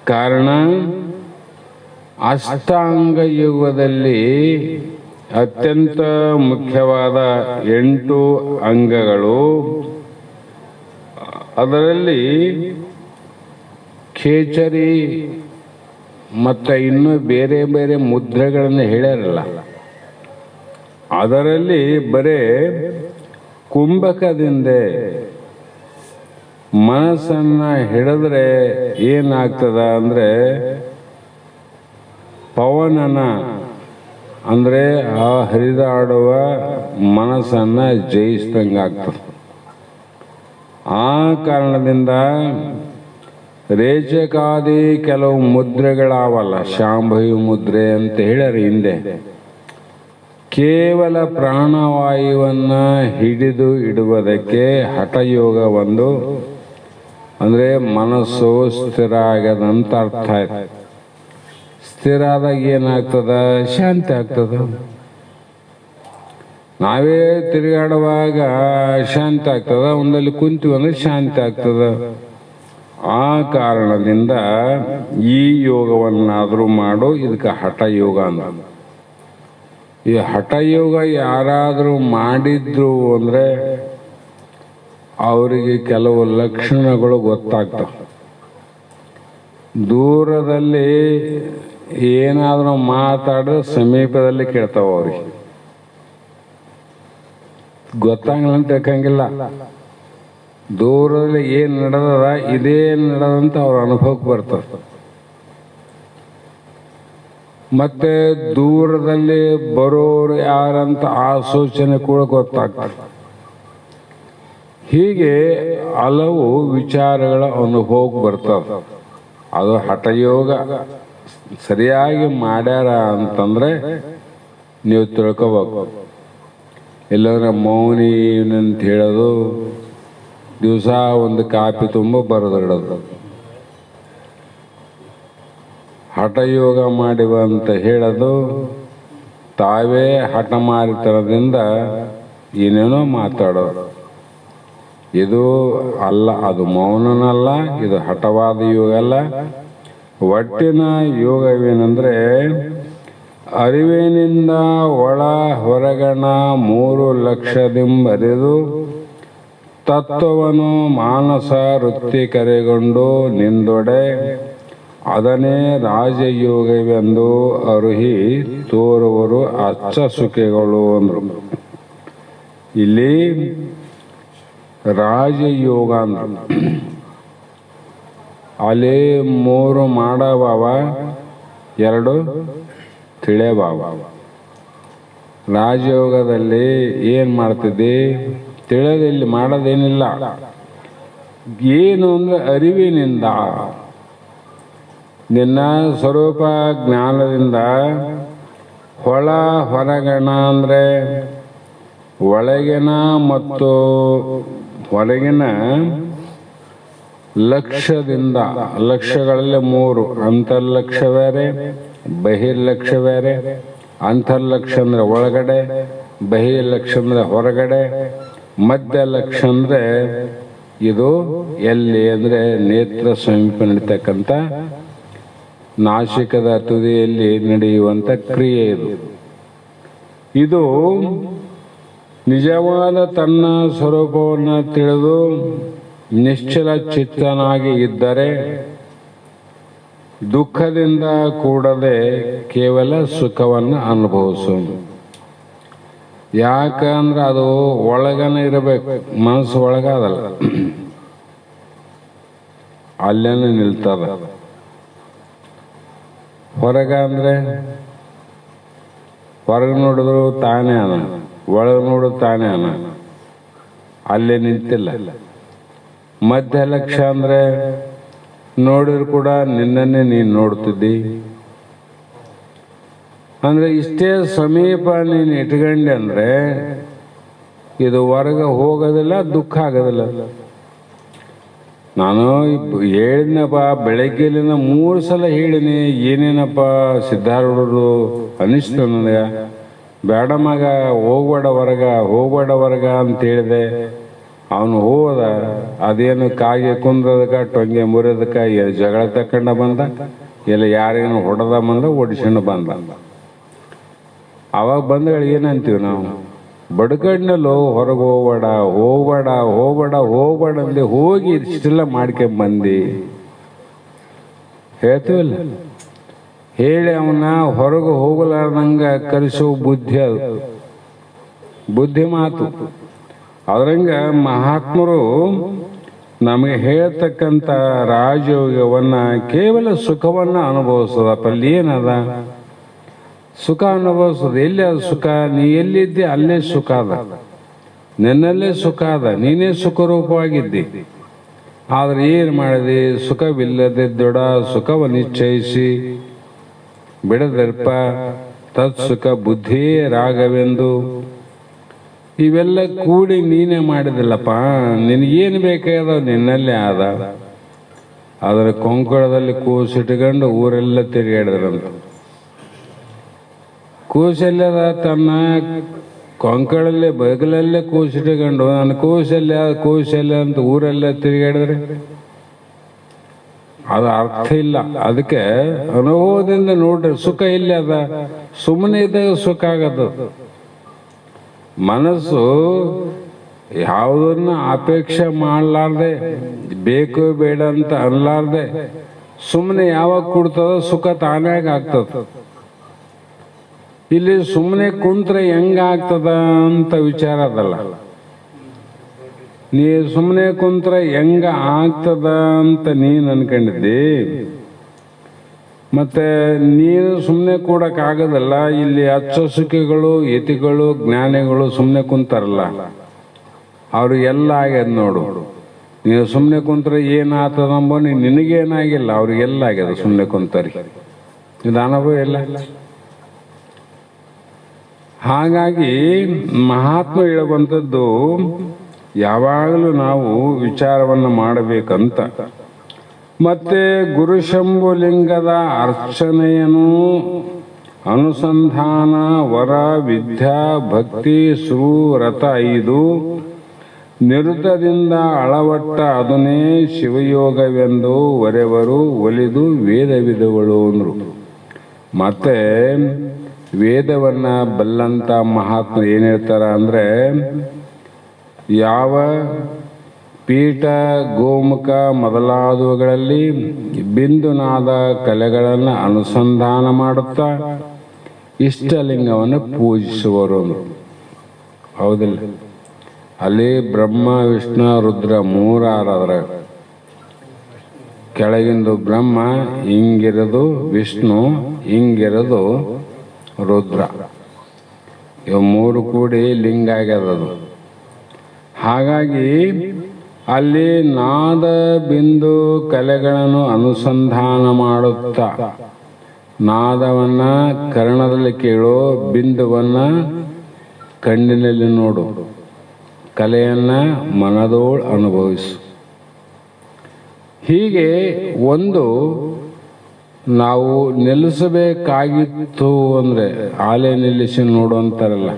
S2: ಕಾರಣ ಅಷ್ಟಾಂಗ ಯೋಗದಲ್ಲಿ ಅತ್ಯಂತ ಮುಖ್ಯವಾದ 8 ಅಂಗಗಳು. ಅದರಲ್ಲಿ ಖೇಚರಿ ಮತ್ತು ಇನ್ನೂ ಬೇರೆ ಬೇರೆ ಮುದ್ರೆಗಳನ್ನು ಹೇಳ್ಯಾರಲ್ಲ, ಅದರಲ್ಲಿ ಬರೇ ಕುಂಭಕದಿಂದ ಮನಸ್ಸನ್ನು ಹಿಡಿದ್ರೆ ಏನಾಗ್ತದ ಅಂದರೆ ಪವನನ ಅಂದರೆ ಆ ಹರಿದಾಡುವ ಮನಸ್ಸನ್ನು ಜಯಿಸಿದಂಗಾಗ್ತದೆ. ಆ ಕಾರಣದಿಂದ ರೇಚಕಾದಿ ಕೆಲವು ಮುದ್ರೆಗಳಾವಲ್ಲ, ಶಾಂಭವಿ ಮುದ್ರೆ ಅಂತ ಹೇಳ್ಯಾರ ಹಿಂದೆ. ಕೇವಲ ಪ್ರಾಣವಾಯುವನ್ನು ಹಿಡಿದು ಇಡುವುದಕ್ಕೆ ಹಠಯೋಗ ಒಂದು, ಅಂದರೆ ಮನಸ್ಸು ಸ್ಥಿರ ಆಗದಂತ ಅರ್ಥ ಆಯ್ತು. ಸ್ಥಿರ ಆದಾಗ ಏನಾಗ್ತದ? ಶಾಂತಿ ಆಗ್ತದ. ನಾವೇ ತಿರುಗಾಡುವಾಗ ಶಾಂತಿ ಆಗ್ತದ, ಒಂದಲ್ಲಿ ಕುಂತೀವಿ ಅಂದ್ರೆ ಶಾಂತಿ ಆಗ್ತದ. ಆ ಕಾರಣದಿಂದ ಈ ಯೋಗವನ್ನಾದರೂ ಮಾಡು, ಇದಕ್ಕೆ ಹಠಯೋಗ ಅಂತ. ಈ ಹಠಯೋಗ ಯಾರಾದರೂ ಮಾಡಿದ್ರು ಅಂದರೆ ಅವರಿಗೆ ಕೆಲವು ಲಕ್ಷಣಗಳು ಗೊತ್ತಾಗ್ತವೆ. ದೂರದಲ್ಲಿ ಏನಾದರೂ ಮಾತಾಡಿದ್ರೆ ಸಮೀಪದಲ್ಲಿ ಕೇಳ್ತಾವ, ಅವ್ರಿಗೆ ಗೊತ್ತಾಗಲ್ಲ ಅಂತ ತಿಳ್ಕಂಗಿಲ್ಲ. ದೂರದಲ್ಲಿ ಏನು ನಡೆದದ, ಇದೇನು ನಡೆದಂತ ಅವ್ರ ಅನುಭವಕ್ಕೆ ಬರ್ತದೆ. ಮತ್ತೆ ದೂರದಲ್ಲಿ ಬರೋರು ಯಾರಂತ ಆ ಸೂಚನೆ ಕೂಡ ಗೊತ್ತಾಗ್ತದೆ. ಹೀಗೆ ಹಲವು ವಿಚಾರಗಳ ಅನುಭವಕ್ಕೆ ಬರ್ತದೆ. ಅದು ಹಠಯೋಗ ಸರಿಯಾಗಿ ಮಾಡ್ಯಾರ ಅಂತಂದ್ರೆ ನೀವು ತಿಳ್ಕೋಬೇಕು. ಇಲ್ಲಂದ್ರೆ ಮೌನಿ ಅಂತ ಹೇಳೋದು, ದಿವಸ ಒಂದು ಕಾಪಿ ತುಂಬ ಬರೆದಿಡೋದು, ಹಠಯೋಗ ಮಾಡಿವ ಅಂತ ಹೇಳೋದು, ತಾವೇ ಹಠಮಾರಿತನದಿಂದ ಏನೇನೋ ಮಾತಾಡೋದು. ಇದು ಅಲ್ಲ, ಅದು ಮೌನನಲ್ಲ, ಇದು ಹಠವಾದ ಯೋಗ ಅಲ್ಲ. ಒಟ್ಟಿನ ಯೋಗವೇನೆಂದರೆ ಅರಿವಿನಿಂದ ಒಳ ಹೊರಗಣ 3 ಲಕ್ಷದಿಂಬರಿದು ತತ್ವವನ್ನು ಮಾನಸ ವೃತ್ತಿ ಕರೆಗೊಂಡು ನಿಂದೊಡೆ ಅದನ್ನೇ ರಾಜಯೋಗವೆಂದು ಅರುಹಿ ತೋರುವರು ಅಚ್ಚ ಸುಖಿಗಳು ಅಂದರು. ಇಲ್ಲಿ ರಾಜಯೋಗ ಅಂದ್ರು. ಅಲ್ಲಿ 3 ಮಾಡಬಾವ, 2 ತಿಳಿಯಬಾವ. ರಾಜಯೋಗದಲ್ಲಿ ಏನು ಮಾಡ್ತಿದ್ದಿ? ತಿಳಿಯೋದಿಲ್ಲಿ ಮಾಡೋದೇನಿಲ್ಲ. ಏನು ಅಂದರೆ ಅರಿವಿನಿಂದ, ನಿನ್ನ ಸ್ವರೂಪ ಜ್ಞಾನದಿಂದ ಒಳ ಹೊರಗಣ ಅಂದರೆ ಒಳಗಿನ ಮತ್ತು ಹೊರಗಿನ ಲಕ್ಷ್ಯದಿಂದ, ಲಕ್ಷ್ಯಗಳಲ್ಲಿ 3, ಅಂತರ್ಲಕ್ಷ್ಯ ಬೇರೆ, ಬಹಿರ್ಲಕ್ಷ್ಯ ಬೇರೆ. ಅಂತರ್ಲಕ್ಷ್ಯ ಅಂದರೆ ಒಳಗಡೆ, ಬಹಿರ್ಲಕ್ಷ್ಯ ಅಂದರೆ ಹೊರಗಡೆ, ಮಧ್ಯ ಲಕ್ಷ್ಯ ಅಂದರೆ ಇದು ಎಲ್ಲಿ ಅಂದರೆ ನೇತ್ರ ಸಮೀಪ ನಡೀತಕ್ಕಂಥ ನಾಸಿಕದ ತುದಿಯಲ್ಲಿ ನಡೆಯುವಂಥ ಕ್ರಿಯೆ ಇದು. ಇದು ನಿಜವಾದ ತನ್ನ ಸ್ವರೂಪವನ್ನು ತಿಳಿದು ನಿಶ್ಚಲ ಚಿತ್ತನಾಗಿ ಇದ್ದರೆ ದುಃಖದಿಂದ ಕೂಡದೆ ಕೇವಲ ಸುಖವನ್ನು ಅನುಭವಿಸೋದು. ಯಾಕಂದ್ರೆ ಅದು ಒಳಗನೆ ಇರಬೇಕು, ಮನಸ್ಸು ಒಳಗಾದಲ್ಲ, ಅಲ್ಲೇನೆ ನಿಲ್ತದ. ಹೊರಗ ಅಂದ್ರೆ ಹೊರಗೆ ನೋಡಿದ್ರು ತಾನೇ ಅನ, ಒಳಗೆ ನೋಡಿದ್ರು ತಾನೇ ಅನ, ಅಲ್ಲೇ ನಿಂತಿಲ್ಲ. ಮಧ್ಯ ಲಕ್ಷ್ಯ ಅಂದ್ರೆ ನೋಡಿದ್ರು ಕೂಡ ನಿನ್ನನ್ನೇ ನೀನು ನೋಡ್ತಿದ್ದಿ. ಅಂದ್ರೆ ಇಷ್ಟೇ ಸಮೀಪ ನೀನು ಇಟ್ಕೊಂಡೆ ಅಂದ್ರೆ ಇದು ಹೊರಗೆ ಹೋಗೋದಿಲ್ಲ, ದುಃಖ ಆಗೋದಿಲ್ಲ. ನಾನು ಹೇಳಿದ್ನಪ್ಪ, ಬೆಳಗ್ಗೆಲಿಂದ 3 ಸಲ ಹೇಳಿನಿ, ಏನೇನಪ್ಪ ಸಿದ್ಧಾರೂಢರು ಅನಿಸ್ತು ನನಗೆ. ಬೇಡ ಮಗ, ಹೋಗ್ಬೇಡ ಹೊರಗ ಅಂತ ಹೇಳಿದೆ. ಅವನು ಹೋದ, ಅದೇನು ಕಾಗೆ ಕುಂದ್ರದಕ್ಕೆ ಟೊಂಗೆ ಮುರಿದಕ್ಕೆ ಜಗಳ ತಕೊಂಡ ಬಂದ, ಇಲ್ಲ ಯಾರಿಗೇನು ಹೊಡೆದ ಬಂದ, ಓಡಿಸ್ಕೊಂಡು ಬಂದ. ಅವಾಗ ಬಂದಗಳು ಏನಂತೀವಿ ನಾವು? ಬಡ್ಕಡ್ನಲ್ಲೋ ಹೊರಗೆ ಹೋಗ್ಬೇಡ ಹೋಗ್ಬೇಡ ಹೋಗ್ಬೇಡ ಹೋಗ್ಬೇಡ ಅಂದೆ, ಹೋಗಿ ಇಷ್ಟೆಲ್ಲ ಮಾಡ್ಕೊಂಬಂದು ಹೇಳ್ತೀವಲ್ಲ. ಹೇಳಿ ಅವನ್ನ ಹೊರಗೆ ಹೋಗಲಾರ್ದಂಗೆ ಕಲಿಸೋ ಬುದ್ಧಿ, ಅದು ಬುದ್ಧಿ ಮಾತು. ಅದ್ರಂಗ ಮಹಾತ್ಮರು ನಮಗೆ ಹೇಳ್ತಕ್ಕಂಥ ರಾಜಯೋಗವನ್ನ ಕೇವಲ ಸುಖವನ್ನ ಅನುಭವಿಸೋದಪ್ಪ. ಅಲ್ಲಿ ಏನದ ಸುಖ ಅನುಭವಿಸೋದು? ಎಲ್ಲಿ ಅದು ಸುಖ? ನೀ ಎಲ್ಲಿದ್ದೆ ಅಲ್ಲೇ ಸುಖ ಅದ, ನಿನ್ನಲ್ಲೇ ಸುಖ ಅದ, ನೀನೇ ಸುಖರೂಪವಾಗಿದ್ದಿ. ಆದ್ರೆ ಏನು ಮಾಡಿದೆ? ಸುಖವಿಲ್ಲದೆ ದೊಡ್ಡ ಸುಖವನ್ನು ನಿಶ್ಚಯಿಸಿ ಬಿಡದರ್ಪ ತತ್ ಸುಖ ಬುದ್ಧಿಯೇ ರಾಗವೆಂದು. ಇವೆಲ್ಲ ಕೂಡಿ ನೀನೇ ಮಾಡಿದಿಲ್ಲಪ್ಪ. ನಿನಗೇನು ಬೇಕಾದ ನಿನ್ನಲ್ಲೇ ಆದ. ಅದರ ಕೊಂಕಣದಲ್ಲಿ ಕೂಸಿಟ್ಕೊಂಡು ಊರೆಲ್ಲ ತಿರುಗಾಡಿದ್ರಂತ. ಕೂಸಲ್ಯದ ತನ್ನ ಕೊಂಕಳಲ್ಲೇ ಬಗಲಲ್ಲೇ ಕೂಸಿಟ್ಕೊಂಡು ನನ್ನ ಕೂಸಲ್ಯ ಅಂತ ಊರೆಲ್ಲ ತಿರುಗಾಡಿದ್ರೆ ಅದು ಅರ್ಥ ಇಲ್ಲ. ಅದಕ್ಕೆ ಅನುಭವದಿಂದ ನೋಡ್ರಿ, ಸುಖ ಇಲ್ಲ ಅದ. ಸುಮ್ಮನೆ ಇದ್ದಾಗ ಸುಖ ಆಗದು. ಮನಸ್ಸು ಯಾವುದನ್ನ ಅಪೇಕ್ಷೆ ಮಾಡಲಾರ್ದೆ, ಬೇಕು ಬೇಡ ಅಂತ ಅನ್ಲಾರ್ದೆ ಸುಮ್ಮನೆ ಯಾವಾಗ ಕೊಡ್ತದ ಸುಖ ತಾನಾಗ ಆಗ್ತದ. ಇಲ್ಲಿ ಸುಮ್ಮನೆ ಕುಂತ್ರೆ ಹೆಂಗಾಗ್ತದ ಅಂತ ವಿಚಾರ ಅದಲ್ಲ. ನೀ ಸುಮ್ಮನೆ ಕುಂತ್ರೆ ಹೆಂಗ ಆಗ್ತದ ಅಂತ ನೀನು ಅನ್ಕೊಂಡಿದ್ದಿ. ಮತ್ತೆ ನೀನು ಸುಮ್ಮನೆ ಕೂಡಕ್ಕಾಗದಲ್ಲ. ಇಲ್ಲಿ ಅಚ್ಚ ಸುಖಿಗಳು, ಯತಿಗಳು, ಜ್ಞಾನಿಗಳು ಸುಮ್ಮನೆ ಕುಂತಾರಲ್ಲ, ಅವ್ರಿಗೆಲ್ಲ ಆಗ್ಯದ ನೋಡು. ನೀನು ಸುಮ್ಮನೆ ಕುಂತ್ರೆ ಏನಾಗ್ತದ ಅಂಬೋ ನಿನಗೇನಾಗಿಲ್ಲ, ಅವ್ರಿಗೆಲ್ಲ ಆಗ್ಯದ ಸುಮ್ಮನೆ ಕುಂತರಿ. ಇದು ಅನುಭವ ಇಲ್ಲ. ಹಾಗಾಗಿ ಮಹಾತ್ಮ ಹೇಳುವಂಥದ್ದು ಯಾವಾಗಲೂ ನಾವು ವಿಚಾರವನ್ನು ಮಾಡಬೇಕಂತ. ಮತ್ತೆ ಗುರುಶಂಭುಲಿಂಗದ ಅರ್ಚನೆಯನ್ನು ಅನುಸಂಧಾನ ವರ ವಿದ್ಯಾ ಭಕ್ತಿ ಸುರತ 5 ನಿರುದ್ಧದಿಂದ ಅಳವಟ್ಟ ಅದನ್ನೇ ಶಿವಯೋಗವೆಂದು ಒರೆವರು ಒಲಿದು ವೇದವಿಧಗಳು ಅಂದ್ರು. ಮತ್ತೆ ವೇದವನ್ನ ಬಲ್ಲಂತ ಮಹಾತ್ಮ ಏನ್ ಹೇಳ್ತಾರ ಅಂದ್ರೆ, ಯಾವ ಪೀಠ ಗೋಮುಖ ಮೊದಲಾದವುಗಳಲ್ಲಿ ಬಿಂದುನಾದ ಕಲೆಗಳನ್ನು ಅನುಸಂಧಾನ ಮಾಡುತ್ತಾ ಇಷ್ಟಲಿಂಗವನ್ನು ಪೂಜಿಸುವರು. ಹೌದಿಲ್ಲ? ಅಲ್ಲಿ ಬ್ರಹ್ಮ ವಿಷ್ಣು ರುದ್ರ 3 ಆರಾದ್ರ. ಕೆಳಗಿಂದು ಬ್ರಹ್ಮ, ಹಿಂಗಿರೋದು ವಿಷ್ಣು, ಹಿಂಗಿರೋದು ರುದ್ರ. ಇವು 3 ಕೂಡಿ ಲಿಂಗ ಆಗ್ಯದದು. ಹಾಗಾಗಿ ಅಲ್ಲಿ ನಾದ ಬಿಂದು ಕಲೆಗಳನ್ನು ಅನುಸಂಧಾನ ಮಾಡುತ್ತಾ ನಾದವನ್ನ ಕರ್ಣದಲ್ಲಿ ಕೇಳೋ, ಬಿಂದುವನ್ನ ಕಣ್ಣಿನಲ್ಲಿ ನೋಡು, ಕಲೆಯನ್ನ ಮನದೋಳು ಅನುಭವಿಸು. ಹೀಗೆ ಒಂದು ನಾವು ನಿಲ್ಲಿಸಬೇಕಾಗಿತ್ತು ಅಂದ್ರೆ ಆಲೆ ನಿಲ್ಲಿಸಿ ನೋಡುವಂತಾರಲ್ಲ.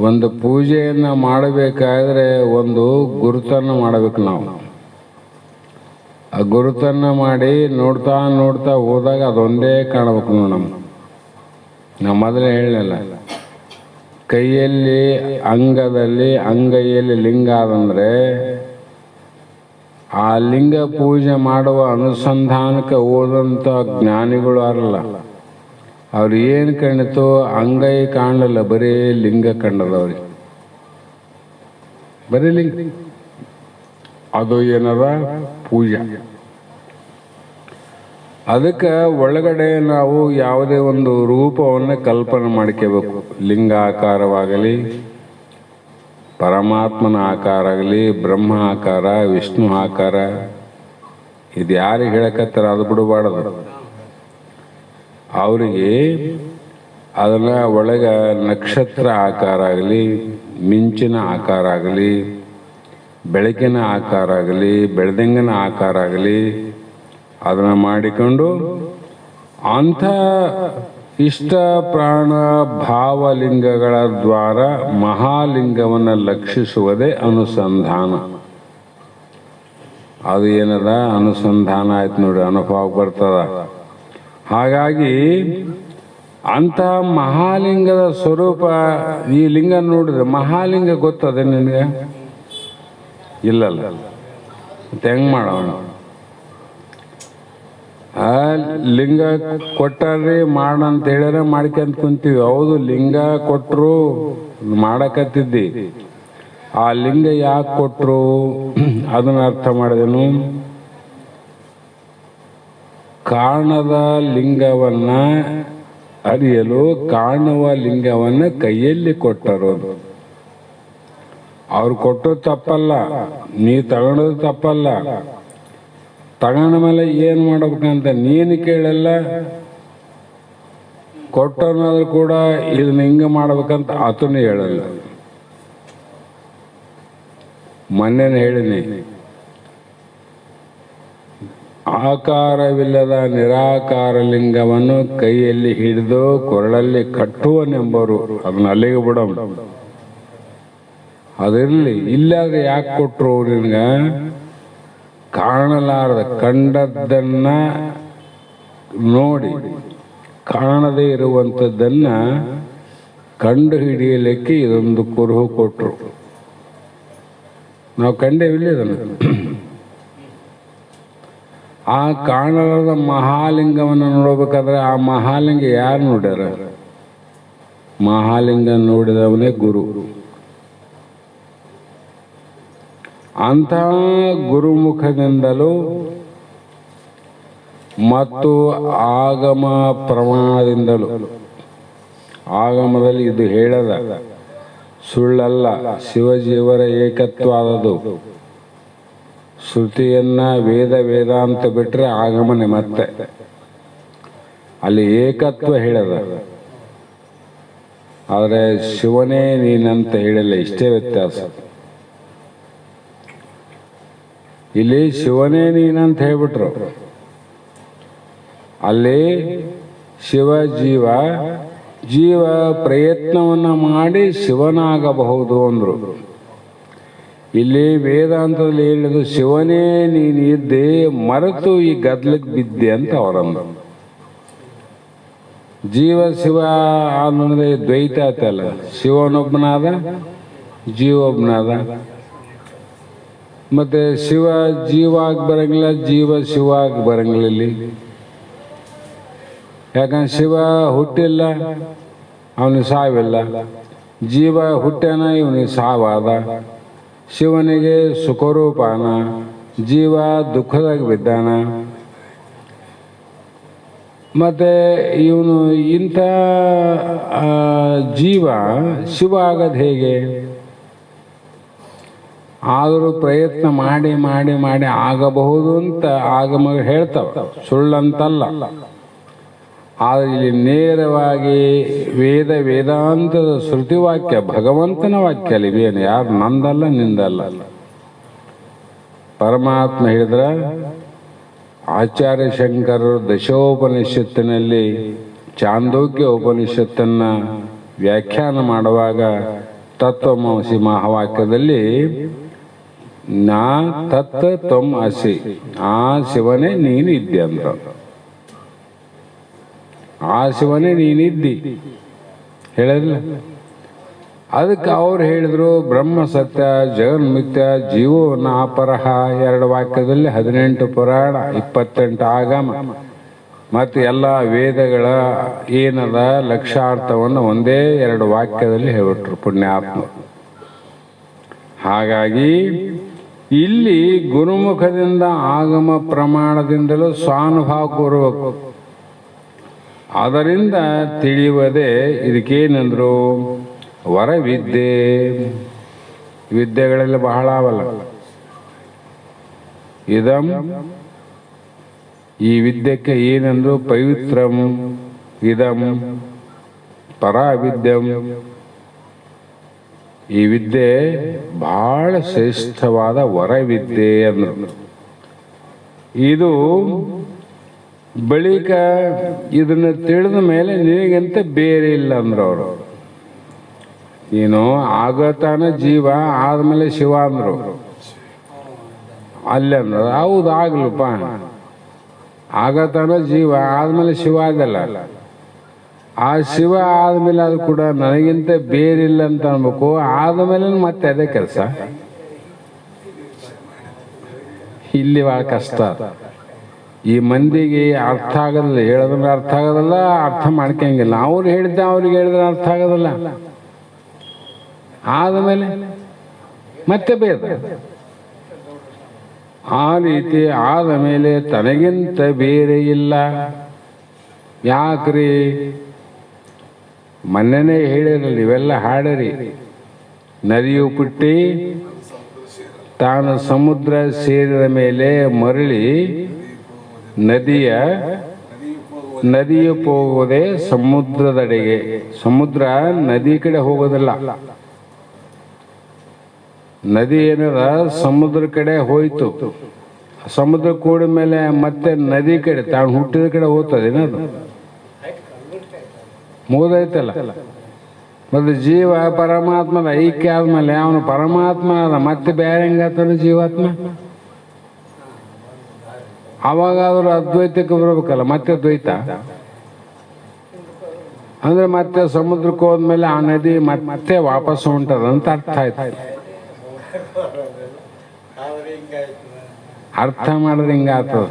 S2: ಒಂದು ಪೂಜೆಯನ್ನ ಮಾಡಬೇಕಾದ್ರೆ ಒಂದು ಗುರುತನ್ನ ಮಾಡಬೇಕು ನಾವು. ಆ ಗುರುತನ್ನ ಮಾಡಿ ನೋಡ್ತಾ ನೋಡ್ತಾ ಹೋದಾಗ ಅದೊಂದೇ ಕಾಣಬೇಕು. ನಾವು ಮೊದಲೇ ಹೇಳಲಿಲ್ಲ, ಕೈಯಲ್ಲಿ ಅಂಗದಲ್ಲಿ ಅಂಗೈಯಲ್ಲಿ ಲಿಂಗ ಆದಂದ್ರೆ ಆ ಲಿಂಗ ಪೂಜೆ ಮಾಡುವ ಅನುಸಂಧಾನಕ್ಕೆ ಹೋದಂಥ ಜ್ಞಾನಿಗಳು ಅರಲ್ಲ. ಅವ್ರು ಏನು ಕಾಣಿತೋ ಅಂಗೈ ಕಾಣಲಿಲ್ಲ, ಬರೀ ಲಿಂಗ ಕಂಡದವ್ರಿಗೆ, ಬರೀ ಲಿಂಗ. ಅದು ಏನದ ಪೂಜೆ. ಅದಕ್ಕೆ ಒಳಗಡೆ ನಾವು ಯಾವುದೇ ಒಂದು ರೂಪವನ್ನು ಕಲ್ಪನೆ ಮಾಡ್ಕೋಬೇಕು. ಲಿಂಗಾಕಾರವಾಗಲಿ, ಪರಮಾತ್ಮನ ಆಕಾರ ಆಗಲಿ, ಬ್ರಹ್ಮ ಆಕಾರ, ವಿಷ್ಣು ಆಕಾರ, ಇದು ಯಾರಿಗೆ ಹೇಳಕತ್ತಾರ ಅದು ಬಿಡಬಾರ್ದು. ಅವರಿಗೆ ಅದನ್ನ ಒಳಗ ನಕ್ಷತ್ರ ಆಕಾರ ಆಗಲಿ, ಮಿಂಚಿನ ಆಕಾರ ಆಗಲಿ, ಬೆಳಕಿನ ಆಕಾರ ಆಗಲಿ, ಬೆಳದಿಂಗನ ಆಕಾರ ಆಗಲಿ ಅದನ್ನ ಮಾಡಿಕೊಂಡು ಅಂಥ ಇಷ್ಟ ಪ್ರಾಣ ಭಾವಲಿಂಗಗಳ ದ್ವಾರ ಮಹಾಲಿಂಗವನ್ನು ಲಕ್ಷಿಸುವುದೇ ಅನುಸಂಧಾನ. ಅದು ಏನದ ಅನುಸಂಧಾನ ಆಯ್ತು ನೋಡಿ, ಅನುಭವ ಬರ್ತದ. ಹಾಗಾಗಿ ಅಂತಹ ಮಹಾಲಿಂಗದ ಸ್ವರೂಪ ಈ ಲಿಂಗ ನೋಡಿದ್ರೆ ಮಹಾಲಿಂಗ ಗೊತ್ತದೆ ನಿನಗೆ? ಇಲ್ಲಲ್ಲ, ಮತ್ತೆ ಹೆಂಗ್ ಮಾಡೋಣ? ಆ ಲಿಂಗ ಕೊಟ್ಟಾರ್ರಿ ಮಾಡಂತ ಹೇಳ್ಯಾರ ಮಾಡ್ಕೊಂತ ಕುಂತೀವಿ. ಹೌದು, ಲಿಂಗ ಕೊಟ್ಟರು ಮಾಡಕತ್ತಿದ್ದಿ. ಆ ಲಿಂಗ ಯಾಕೆ ಕೊಟ್ಟರು ಅದನ್ನ ಅರ್ಥ ಮಾಡಿದೆನು. ಕಾಣದ ಲಿಂಗವನ್ನ ಅರಿಯಲು ಕಾಣುವ ಲಿಂಗವನ್ನ ಕೈಯಲ್ಲಿ ಕೊಟ್ಟರು. ಅವ್ರು ಕೊಟ್ಟರು ತಪ್ಪಲ್ಲ, ನೀ ತಗೊಂಡದು ತಪ್ಪಲ್ಲ. ತಗೊಂಡ ಮೇಲೆ ಏನು ಮಾಡ್ಬೇಕಂತ ನೀನು ಕೇಳಲ್ಲ, ಕೊಟ್ಟನಾದ್ರೂ ಕೂಡ ಇದನ್ನ ಹಿಂಗೆ ಮಾಡ್ಬೇಕಂತ ಆತನು ಹೇಳಲ್ಲ. ಮೊನ್ನೆನೇ ಹೇಳಿನಿ, ಆಕಾರವಿಲ್ಲದ ನಿರಾಕಾರ ಲಿಂಗವನ್ನು ಕೈಯಲ್ಲಿ ಹಿಡಿದು ಕೊರಳಲ್ಲಿ ಕಟ್ಟುವನೆಂಬರು. ಅದನ್ನ ಅಲ್ಲಿಗೆ ಬಿಡ. ಅದಿರಲಿ, ಇಲ್ಲಾದ್ರೆ ಯಾಕೆ ಕೊಟ್ಟರು ನಿನ್ಗ? ಕಾಣಲಾರದ ಕಂಡದ್ದನ್ನ ನೋಡಿ ಕಾಣದೇ ಇರುವಂಥದ್ದನ್ನ ಕಂಡು ಹಿಡಿಯಲಿಕ್ಕೆ ಇದೊಂದು ಕುರುಹು ಕೊಟ್ಟರು. ನಾವು ಕಂಡೇವಿಲ್ಲ ಇದನ್ನು. ಆ ಕಾಣಲಾರದ ಮಹಾಲಿಂಗವನ್ನು ನೋಡಬೇಕಾದ್ರೆ ಆ ಮಹಾಲಿಂಗ ಯಾರು ನೋಡ್ಯಾರ? ಮಹಾಲಿಂಗ ನೋಡಿದವನೇ ಗುರು. ಅಂತಹ ಗುರುಮುಖದಿಂದಲೂ ಮತ್ತು ಆಗಮ ಪ್ರಮಾಣದಿಂದಲೂ, ಆಗಮದಲ್ಲಿ ಇದು ಹೇಳದ ಸುಳ್ಳಲ್ಲ, ಶಿವಜೀವರ ಏಕತ್ವ ಆದದು. ಶ್ರುತಿಯನ್ನ ವೇದಾಂತ ಬಿಟ್ರೆ ಆಗಮನೆ, ಮತ್ತೆ ಅಲ್ಲಿ ಏಕತ್ವ ಹೇಳದ. ಆದರೆ ಶಿವನೇ ನೀನಂತ ಹೇಳಿಲ್ಲ, ಇಷ್ಟೇ ವ್ಯತ್ಯಾಸ. ಇಲ್ಲಿ ಶಿವನೇ ನೀನಂತ ಹೇಳ್ಬಿಟ್ರು, ಅಲ್ಲಿ ಶಿವ ಜೀವ, ಜೀವ ಪ್ರಯತ್ನವನ್ನ ಮಾಡಿ ಶಿವನಾಗಬಹುದು ಅಂದ್ರು. ಇಲ್ಲಿ ವೇದಾಂತದಲ್ಲಿ ಹೇಳಿದ್ದು ಶಿವನೇ ನೀನು ಇದ್ದೆ, ಮರೆತು ಈ ಗದ್ಲಕ್ಕೆ ಬಿದ್ದೆ ಅಂತ ಅವರಂದ್ರು. ಜೀವ ಶಿವ ಅನ್ನೋದೇ ದ್ವೈತ ಆಯ್ತಲ್ಲ, ಶಿವನೊಬ್ಬನಾದ ಜೀವ ಒಬ್ಬನಾದ. ಮತ್ತೆ ಶಿವ ಜೀವ ಆಗಿ ಬರಂಗಿಲ್ಲ, ಜೀವ ಶಿವ ಆಗಿ ಬರಂಗಿಲ್ಲ ಇಲ್ಲಿ. ಯಾಕಂದ್ರೆ ಶಿವ ಹುಟ್ಟಿಲ್ಲ, ಅವನಿಗೆ ಸಾವಿಲ್ಲ. ಜೀವ ಹುಟ್ಟ್ಯಾನ, ಇವನಿಗೆ ಸಾವಾದ. ಶಿವನಿಗೆ ಸುಖರೂಪಾನ, ಜೀವ ದುಃಖದಾಗ ಬಿದ್ದಾನ. ಮತ್ತೆ ಇವನು ಇಂಥ ಜೀವ ಶಿವ ಆಗದು ಹೇಗೆ? ಆದರೂ ಪ್ರಯತ್ನ ಮಾಡಿ ಮಾಡಿ ಮಾಡಿ ಆಗಬಹುದು ಅಂತ ಆಗಮ ಹೇಳ್ತಾವ, ಸುಳ್ಳಂತಲ್ಲ. ಆದರೆ ಇಲ್ಲಿ ನೇರವಾಗಿ ವೇದಾಂತದ ಶ್ರುತಿ ವಾಕ್ಯ, ಭಗವಂತನ ವಾಕ್ಯ ಅಲ್ಲಿ ಇವೇನು, ಯಾರು ನಂದಲ್ಲ ನಿಂದಲ್ಲ. ಪರಮಾತ್ಮ ಹೇಳಿದ್ರ ಆಚಾರ್ಯ ಶಂಕರರು ದಶೋಪನಿಷತ್ತಿನಲ್ಲಿ ಚಾಂದೋಗ್ಯ ಉಪನಿಷತ್ತನ್ನ ವ್ಯಾಖ್ಯಾನ ಮಾಡುವಾಗ ತತ್ವಮಸಿ ಮಹಾವಾಕ್ಯದಲ್ಲಿ ನಾ ತತ್ ತ್ವಂ ಅಸಿ, ಆ ಶಿವನೇ ನೀನು ಇದ್ದೆ ಅಂದ್ರ. ಆ ಶಿವನೇ ನೀನಿದ್ದಿ ಹೇಳಿಲ್ಲ. ಅದಕ್ಕೆ ಅವ್ರು ಹೇಳಿದ್ರು ಬ್ರಹ್ಮ ಸತ್ಯ ಜಗನ್ಮಿತ್ಯ ಜೀವೋ ನಾಪರಹ. 2 ವಾಕ್ಯದಲ್ಲಿ 18 ಪುರಾಣ, 28 ಆಗಮ ಮತ್ತು ಎಲ್ಲ ವೇದಗಳ ಏನದ ಲಕ್ಷಾರ್ಥವನ್ನು ಒಂದೇ 2 ವಾಕ್ಯದಲ್ಲಿ ಹೇಳ್ಬಿಟ್ರು ಪುಣ್ಯಾತ್ಮ. ಹಾಗಾಗಿ ಇಲ್ಲಿ ಗುರುಮುಖದಿಂದ ಆಗಮ ಪ್ರಮಾಣದಿಂದಲೂ ಸ್ವಾನುಭಾವ ಕೂರಬೇಕು. ಅದರಿಂದ ತಿಳಿಯುವುದೇ ಇದಕ್ಕೇನೆಂದ್ರು ವರವಿದ್ಯೆ. ವಿದ್ಯೆಗಳೆಲ್ಲ ಬಹಳ ಅವಲ್ಲ. ಇದಂ, ಈ ವಿದ್ಯಕ್ಕೆ ಏನೆಂದ್ರು ಪವಿತ್ರಂ, ಇದಂ ಪರಾವಿದ್ಯಂ. ಈ ವಿದ್ಯೆ ಬಹಳ ಶ್ರೇಷ್ಠವಾದ ವರವಿದ್ಯೆ ಅಂದ್ರು. ಇದು ಬಳಿಕ ಇದನ್ನು ತಿಳಿದ ಮೇಲೆ ನಿನಗಂತ ಬೇರೆ ಇಲ್ಲ ಅಂದ್ರು ಅವರು. ನೀನು ಆಗತಾನ ಜೀವ ಆದ್ಮೇಲೆ ಶಿವ ಅಂದ್ರು. ಅಲ್ಲಿ ಅಂದ್ರ ಹೌದು ಆಗ್ಲಪ್ಪ, ಆಗತಾನ ಜೀವ ಆದ್ಮೇಲೆ ಶಿವ ಅದಲ್ಲ. ಆ ಶಿವ ಆದ್ಮೇಲೆ ಅದು ಕೂಡ ನನಗಿಂತ ಬೇರಿಲ್ಲ ಅಂತ ಅನ್ಬೇಕು. ಆದ್ಮೇಲೆ ಮತ್ತೆ ಅದೇ ಕೆಲಸ. ಇಲ್ಲಿ ಭಾಳ ಕಷ್ಟ. ಈ ಮಂದಿಗೆ ಅರ್ಥ ಆಗೋದಿಲ್ಲ, ಹೇಳೋದ್ರೆ ಅರ್ಥ ಆಗೋದಿಲ್ಲ, ಅರ್ಥ ಮಾಡ್ಕೊಂಗಿಲ್ಲ. ಅವ್ರು ಹೇಳಿದ್ದ ಅವ್ರಿಗೆ ಹೇಳಿದ್ರೆ ಅರ್ಥ ಆಗೋದಿಲ್ಲ. ಆದಮೇಲೆ ಮತ್ತೆ ಬೇರೆ ಆ ರೀತಿ ಆದ ಮೇಲೆ ತನಗಿಂತ ಬೇರೆ ಇಲ್ಲ. ಯಾಕ್ರಿ? ಮೊನ್ನೆನೇ ಹೇಳಿರಲಿ, ಇವೆಲ್ಲ ಹಾಡರಿ. ನದಿಯು ಪುಟ್ಟಿ ತಾನು ಸಮುದ್ರ ಸೇರಿದ ಮೇಲೆ ಮರಳಿ ನದಿಯು ಹೋಗುವುದೇ ಸಮುದ್ರದಡೆಗೆ. ಸಮುದ್ರ ನದಿ ಕಡೆ ಹೋಗೋದಿಲ್ಲ. ನದಿ ಏನದ ಸಮುದ್ರ ಕಡೆ ಹೋಯ್ತು. ಸಮುದ್ರ ಕೂಡಿದ ಮೇಲೆ ಮತ್ತೆ ನದಿ ಕಡೆ ತಾನು ಹುಟ್ಟಿದ ಕಡೆ ಹೋಗ್ತದೆ. ಏನದು ಮುಗಿದೈತಲ್ಲ. ಮತ್ತೆ ಜೀವ ಪರಮಾತ್ಮದ ಐಕ್ಯ ಆದ್ಮೇಲೆ ಅವನು ಪರಮಾತ್ಮ ಅದ. ಮತ್ತೆ ಬೇರೆ ಹೆಂಗಾಗ್ತಾನೆ ಜೀವಾತ್ಮ? ಅವಾಗಾದ್ರೂ ಅದ್ವೈತಕ್ಕೆ ಬರಬೇಕಲ್ಲ. ಮತ್ತೆ ದ್ವೈತ ಅಂದ್ರೆ ಮತ್ತೆ ಸಮುದ್ರಕ್ಕೆ ಹೋದ್ಮೇಲೆ ಆ ನದಿ ಮತ್ತೆ ವಾಪಸ್ ಹೊಂಟದಂತ ಅರ್ಥ ಆಯ್ತು. ಅರ್ಥ ಮಾಡಿದ್ರೆ ಹಿಂಗಾಗ್ತದ.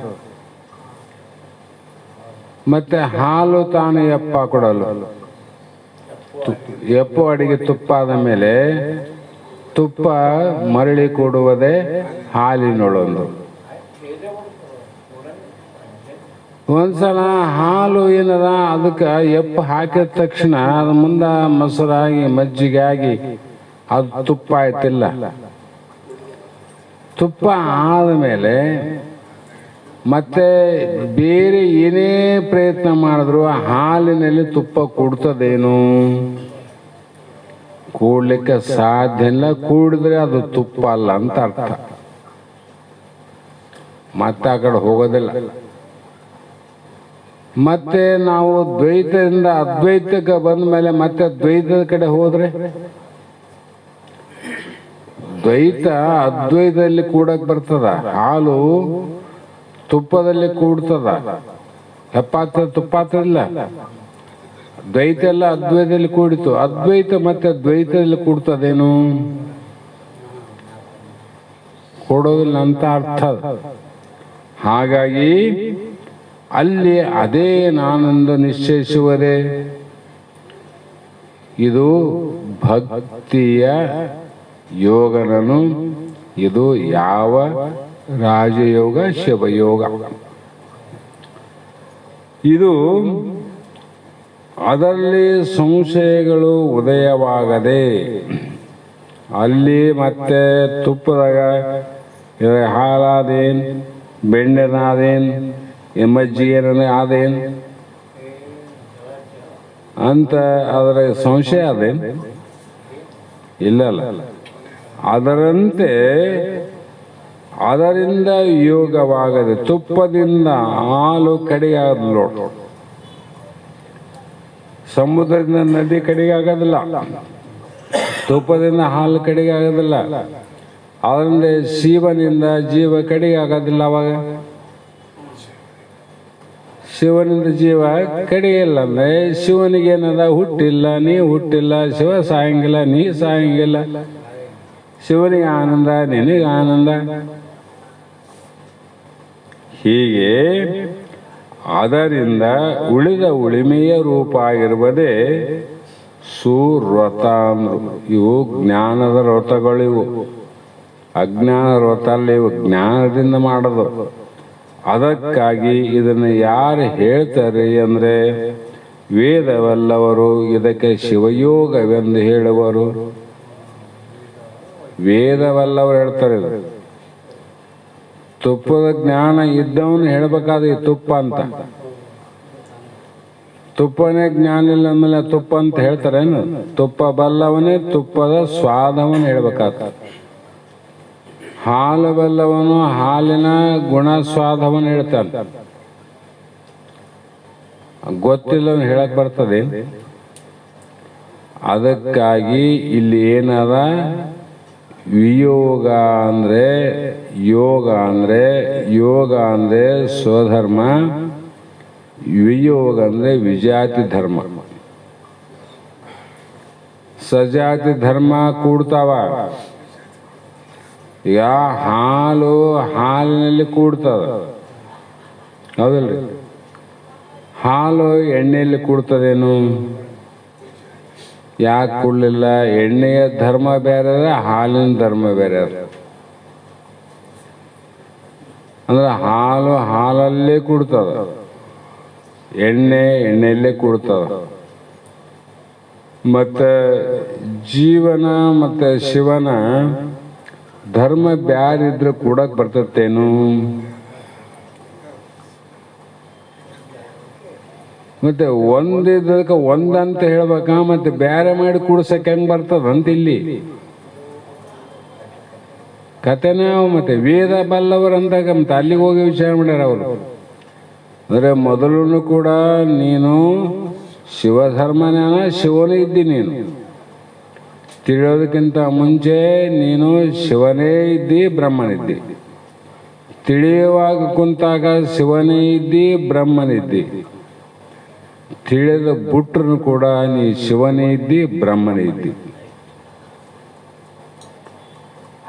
S2: ಮತ್ತೆ ಹಾಲು ತಾನು ಎಪ್ಪ ಕೊಡಲು, ಎಪ್ಪು ಅಡಿಗೆ ತುಪ್ಪ ಆದ ಮೇಲೆ ತುಪ್ಪ ಮರಳಿ ಕೊಡುವುದೇ ಹಾಲಿನೊಳೊಂದು. ಒಂದ್ಸಲ ಹಾಲು ಏನದ ಅದಕ್ಕೆ ಎಪ್ಪು ಹಾಕಿದ ತಕ್ಷಣ ಅದು ಮುಂದೆ ಮೊಸರಾಗಿ ಮಜ್ಜಿಗೆ ಆಗಿ ಅದು ತುಪ್ಪ ಆಯ್ತಿಲ್ಲ. ತುಪ್ಪ ಆದಮೇಲೆ ಮತ್ತೆ ಬೇರೆ ಏನೇ ಪ್ರಯತ್ನ ಮಾಡಿದ್ರು ಹಾಲಿನಲ್ಲಿ ತುಪ್ಪ ಕೂಡ್ತದೇನು? ಕೂಡ್ಲಿಕ್ಕೆ ಸಾಧ್ಯ ಇಲ್ಲ. ಕೂಡಿದ್ರೆ ಅದು ತುಪ್ಪ ಅಲ್ಲ ಅಂತ ಅರ್ಥ. ಮತ್ತೆ ಆ ಕಡೆ ಹೋಗೋದಿಲ್ಲ. ಮತ್ತೆ ನಾವು ದ್ವೈತದಿಂದ ಅದ್ವೈತಕ್ಕೆ ಬಂದ ಮೇಲೆ ಮತ್ತೆ ದ್ವೈತದ ಕಡೆ ಹೋದ್ರೆ ದ್ವೈತ ಅದ್ವೈತದಲ್ಲಿ ಕೂಡಕ್ ಬರ್ತದ. ಹಾಲು ತುಪ್ಪದಲ್ಲಿ ಕೂಡ್ತದ. ಹೆಪ್ಪಾತ್ರ ತುಪ್ಪಾತ್ರ ಇಲ್ಲ. ದ್ವೈತ ಎಲ್ಲ ಅದ್ವೈತದಲ್ಲಿ ಕೂಡಿತು. ಅದ್ವೈತ ಮತ್ತೆ ದ್ವೈತದಲ್ಲಿ ಕೂಡ್ತದೇನು? ಕೊಡೋದಿಲ್ಲ ಅಂತ ಅರ್ಥ. ಹಾಗಾಗಿ ಅಲ್ಲಿ ಅದೇ ನಾನೆಂದು ನಿಶ್ಚಯಿಸುವುದೇ. ಇದು ಭಕ್ತಿಯ ಯೋಗನನು. ಇದು ಯಾವ ರಾಜಯೋಗ ಶಿವಯೋಗ. ಇದು ಅದರಲ್ಲಿ ಸಂಶಯಗಳು ಉದಯವಾಗದೆ ಅಲ್ಲಿ ಮತ್ತೆ ತುಪ್ಪದಾಗ ಹಾಲಾದೇನ್, ಬೆಣ್ಣೆನಾದೇನ್, ಮಜ್ಜಿಗೆನೇ ಆದೇನ್ ಅಂತ ಅದರ ಸಂಶಯ ಅದೇನ್ ಇಲ್ಲಲ್ಲ. ಅದರಂತೆ ಅದರಿಂದ ಯೋಗವಾಗದೆ ತುಪ್ಪದಿಂದ ಹಾಲು ಕಡೆಯಾಗದು ನೋಡು. ಸಮುದ್ರದಿಂದ ನದಿ ಕಡೆಗೆ ಆಗೋದಿಲ್ಲ. ತುಪ್ಪದಿಂದ ಹಾಲು ಕಡೆಗೆ ಆಗೋದಿಲ್ಲ. ಅದರಿಂದ ಶಿವನಿಂದ ಜೀವ ಕಡೆಗೆ ಆಗೋದಿಲ್ಲ. ಅವಾಗ ಶಿವನಿಂದ ಜೀವ ಕಡೆಯಿಲ್ಲ ಅಂದ್ರೆ ಶಿವನಿಗೇನದ ಹುಟ್ಟಿಲ್ಲ, ನೀ ಹುಟ್ಟಿಲ್ಲ. ಶಿವ ಸಾಯಂಗಿಲ್ಲ, ನೀ ಸಾಯಂಗಿಲ್ಲ. ಶಿವನಿಗೆ ಆನಂದ, ನಿನಗೆ ಆನಂದ. ಹೀಗೆ ಅದರಿಂದ ಉಳಿದ ಉಳಿಮೆಯ ರೂಪ ಆಗಿರುವುದೇ ಸುವ್ರತ ಅಂದ್ರು. ಇವು ಜ್ಞಾನದ ವ್ರತಗಳು. ಇವು ಅಜ್ಞಾನ ವ್ರತ ಅಲ್ಲ. ಇವು ಜ್ಞಾನದಿಂದ ಮಾಡೋದು. ಅದಕ್ಕಾಗಿ ಇದನ್ನು ಯಾರು ಹೇಳ್ತಾರೆ ಅಂದ್ರೆ ವೇದವಲ್ಲವರು ಇದಕ್ಕೆ ಶಿವಯೋಗವೆಂದು ಹೇಳುವರು. ವೇದವಲ್ಲವರು ಹೇಳ್ತಾರೆ. ತುಪ್ಪದ ಜ್ಞಾನ ಇದ್ದವನು ಹೇಳ್ಬೇಕಾದ್ರೆ ತುಪ್ಪ ಅಂತ. ತುಪ್ಪನೇ ಜ್ಞಾನ ಇಲ್ಲ ಅಂದಮೇಲೆ ತುಪ್ಪ ಅಂತ ಹೇಳ್ತಾರೇನು? ತುಪ್ಪ ಬಲ್ಲವನೇ ತುಪ್ಪದ ಸ್ವಾದವನ್ನು ಹೇಳ್ಬೇಕಾಗ್ತದೆ. ಹಾಲು ಬಲ್ಲವನು ಹಾಲಿನ ಗುಣ ಸ್ವಾದವನ್ನು ಹೇಳ್ತಾನೆ. ಗೊತ್ತಿಲ್ಲ ಹೇಳಕ್ ಬರ್ತದೆ. ಅದಕ್ಕಾಗಿ ಇಲ್ಲಿ ಏನದ, ವಿಯೋಗ ಅಂದ್ರೆ ಯೋಗ ಅಂದ್ರೆ, ಯೋಗ ಅಂದ್ರೆ ಸ್ವಧರ್ಮ, ವಿಯೋಗ ಅಂದ್ರೆ ವಿಜಾತಿ ಧರ್ಮ. ಸಜಾತಿ ಧರ್ಮ ಕೂಡ್ತಾವ. ಈಗ ಹಾಲಿನಲ್ಲಿ ಕೂಡ್ತದ, ಹೌದಲ್ರಿ? ಹಾಲು ಎಣ್ಣೆಯಲ್ಲಿ ಕೂಡ್ತದೇನು? ಯಾಕೆ ಕೂಡಲಿಲ್ಲ? ಎಣ್ಣೆಯ ಧರ್ಮ ಬೇರೆ ಅದ, ಹಾಲಿನ ಧರ್ಮ ಬೇರೆ ಅದ. ಅಂದ್ರೆ ಹಾಲಲ್ಲೇ ಕೂಡ್ತದ, ಎಣ್ಣೆಯಲ್ಲೇ ಕೂಡ್ತದ. ಮತ್ತು ಜೀವನ ಮತ್ತು ಶಿವನ ಧರ್ಮ ಬ್ಯಾರಿದ್ರೆ ಕೂಡಕ್ ಬರ್ತೇನು? ಮತ್ತೆ ಒಂದಿದ್ದಕ್ಕೆ ಒಂದಂತ ಹೇಳ್ಬೇಕ, ಮತ್ತೆ ಬ್ಯಾರೆ ಮಾಡಿ ಕೂಡ್ಸಕ್ಕೆ ಹೆಂಗ್ ಬರ್ತದಂತ ಇಲ್ಲಿ ಕಥೆನ. ಮತ್ತೆ ವೇದ ಬಲ್ಲವರಂದಾಗ ಮತ್ತೆ ಅಲ್ಲಿಗೆ ಹೋಗಿ ವಿಚಾರ ಮಾಡ್ಯಾರ ಅವರು. ಅಂದ್ರೆ ಮೊದಲು ಕೂಡ ನೀನು ಶಿವಧರ್ಮನ ಶಿವನೇ ಇದ್ದಿ. ನೀನು ತಿಳಿಯೋದಕ್ಕಿಂತ ಮುಂಚೆ ನೀನು ಶಿವನೇ ಇದ್ದಿ, ಬ್ರಹ್ಮನಿದ್ದಿ. ತಿಳಿಯುವಾಗ ಕುಂತಾಗ ಶಿವನೇ ಇದ್ದಿ, ಬ್ರಹ್ಮನಿದ್ದಿ. ತಿಳಿದ ಬಿಟ್ರು ಕೂಡ ನೀ ಶಿವನೇ ಇದ್ದಿ, ಬ್ರಹ್ಮನೇ ಇದ್ದಿ.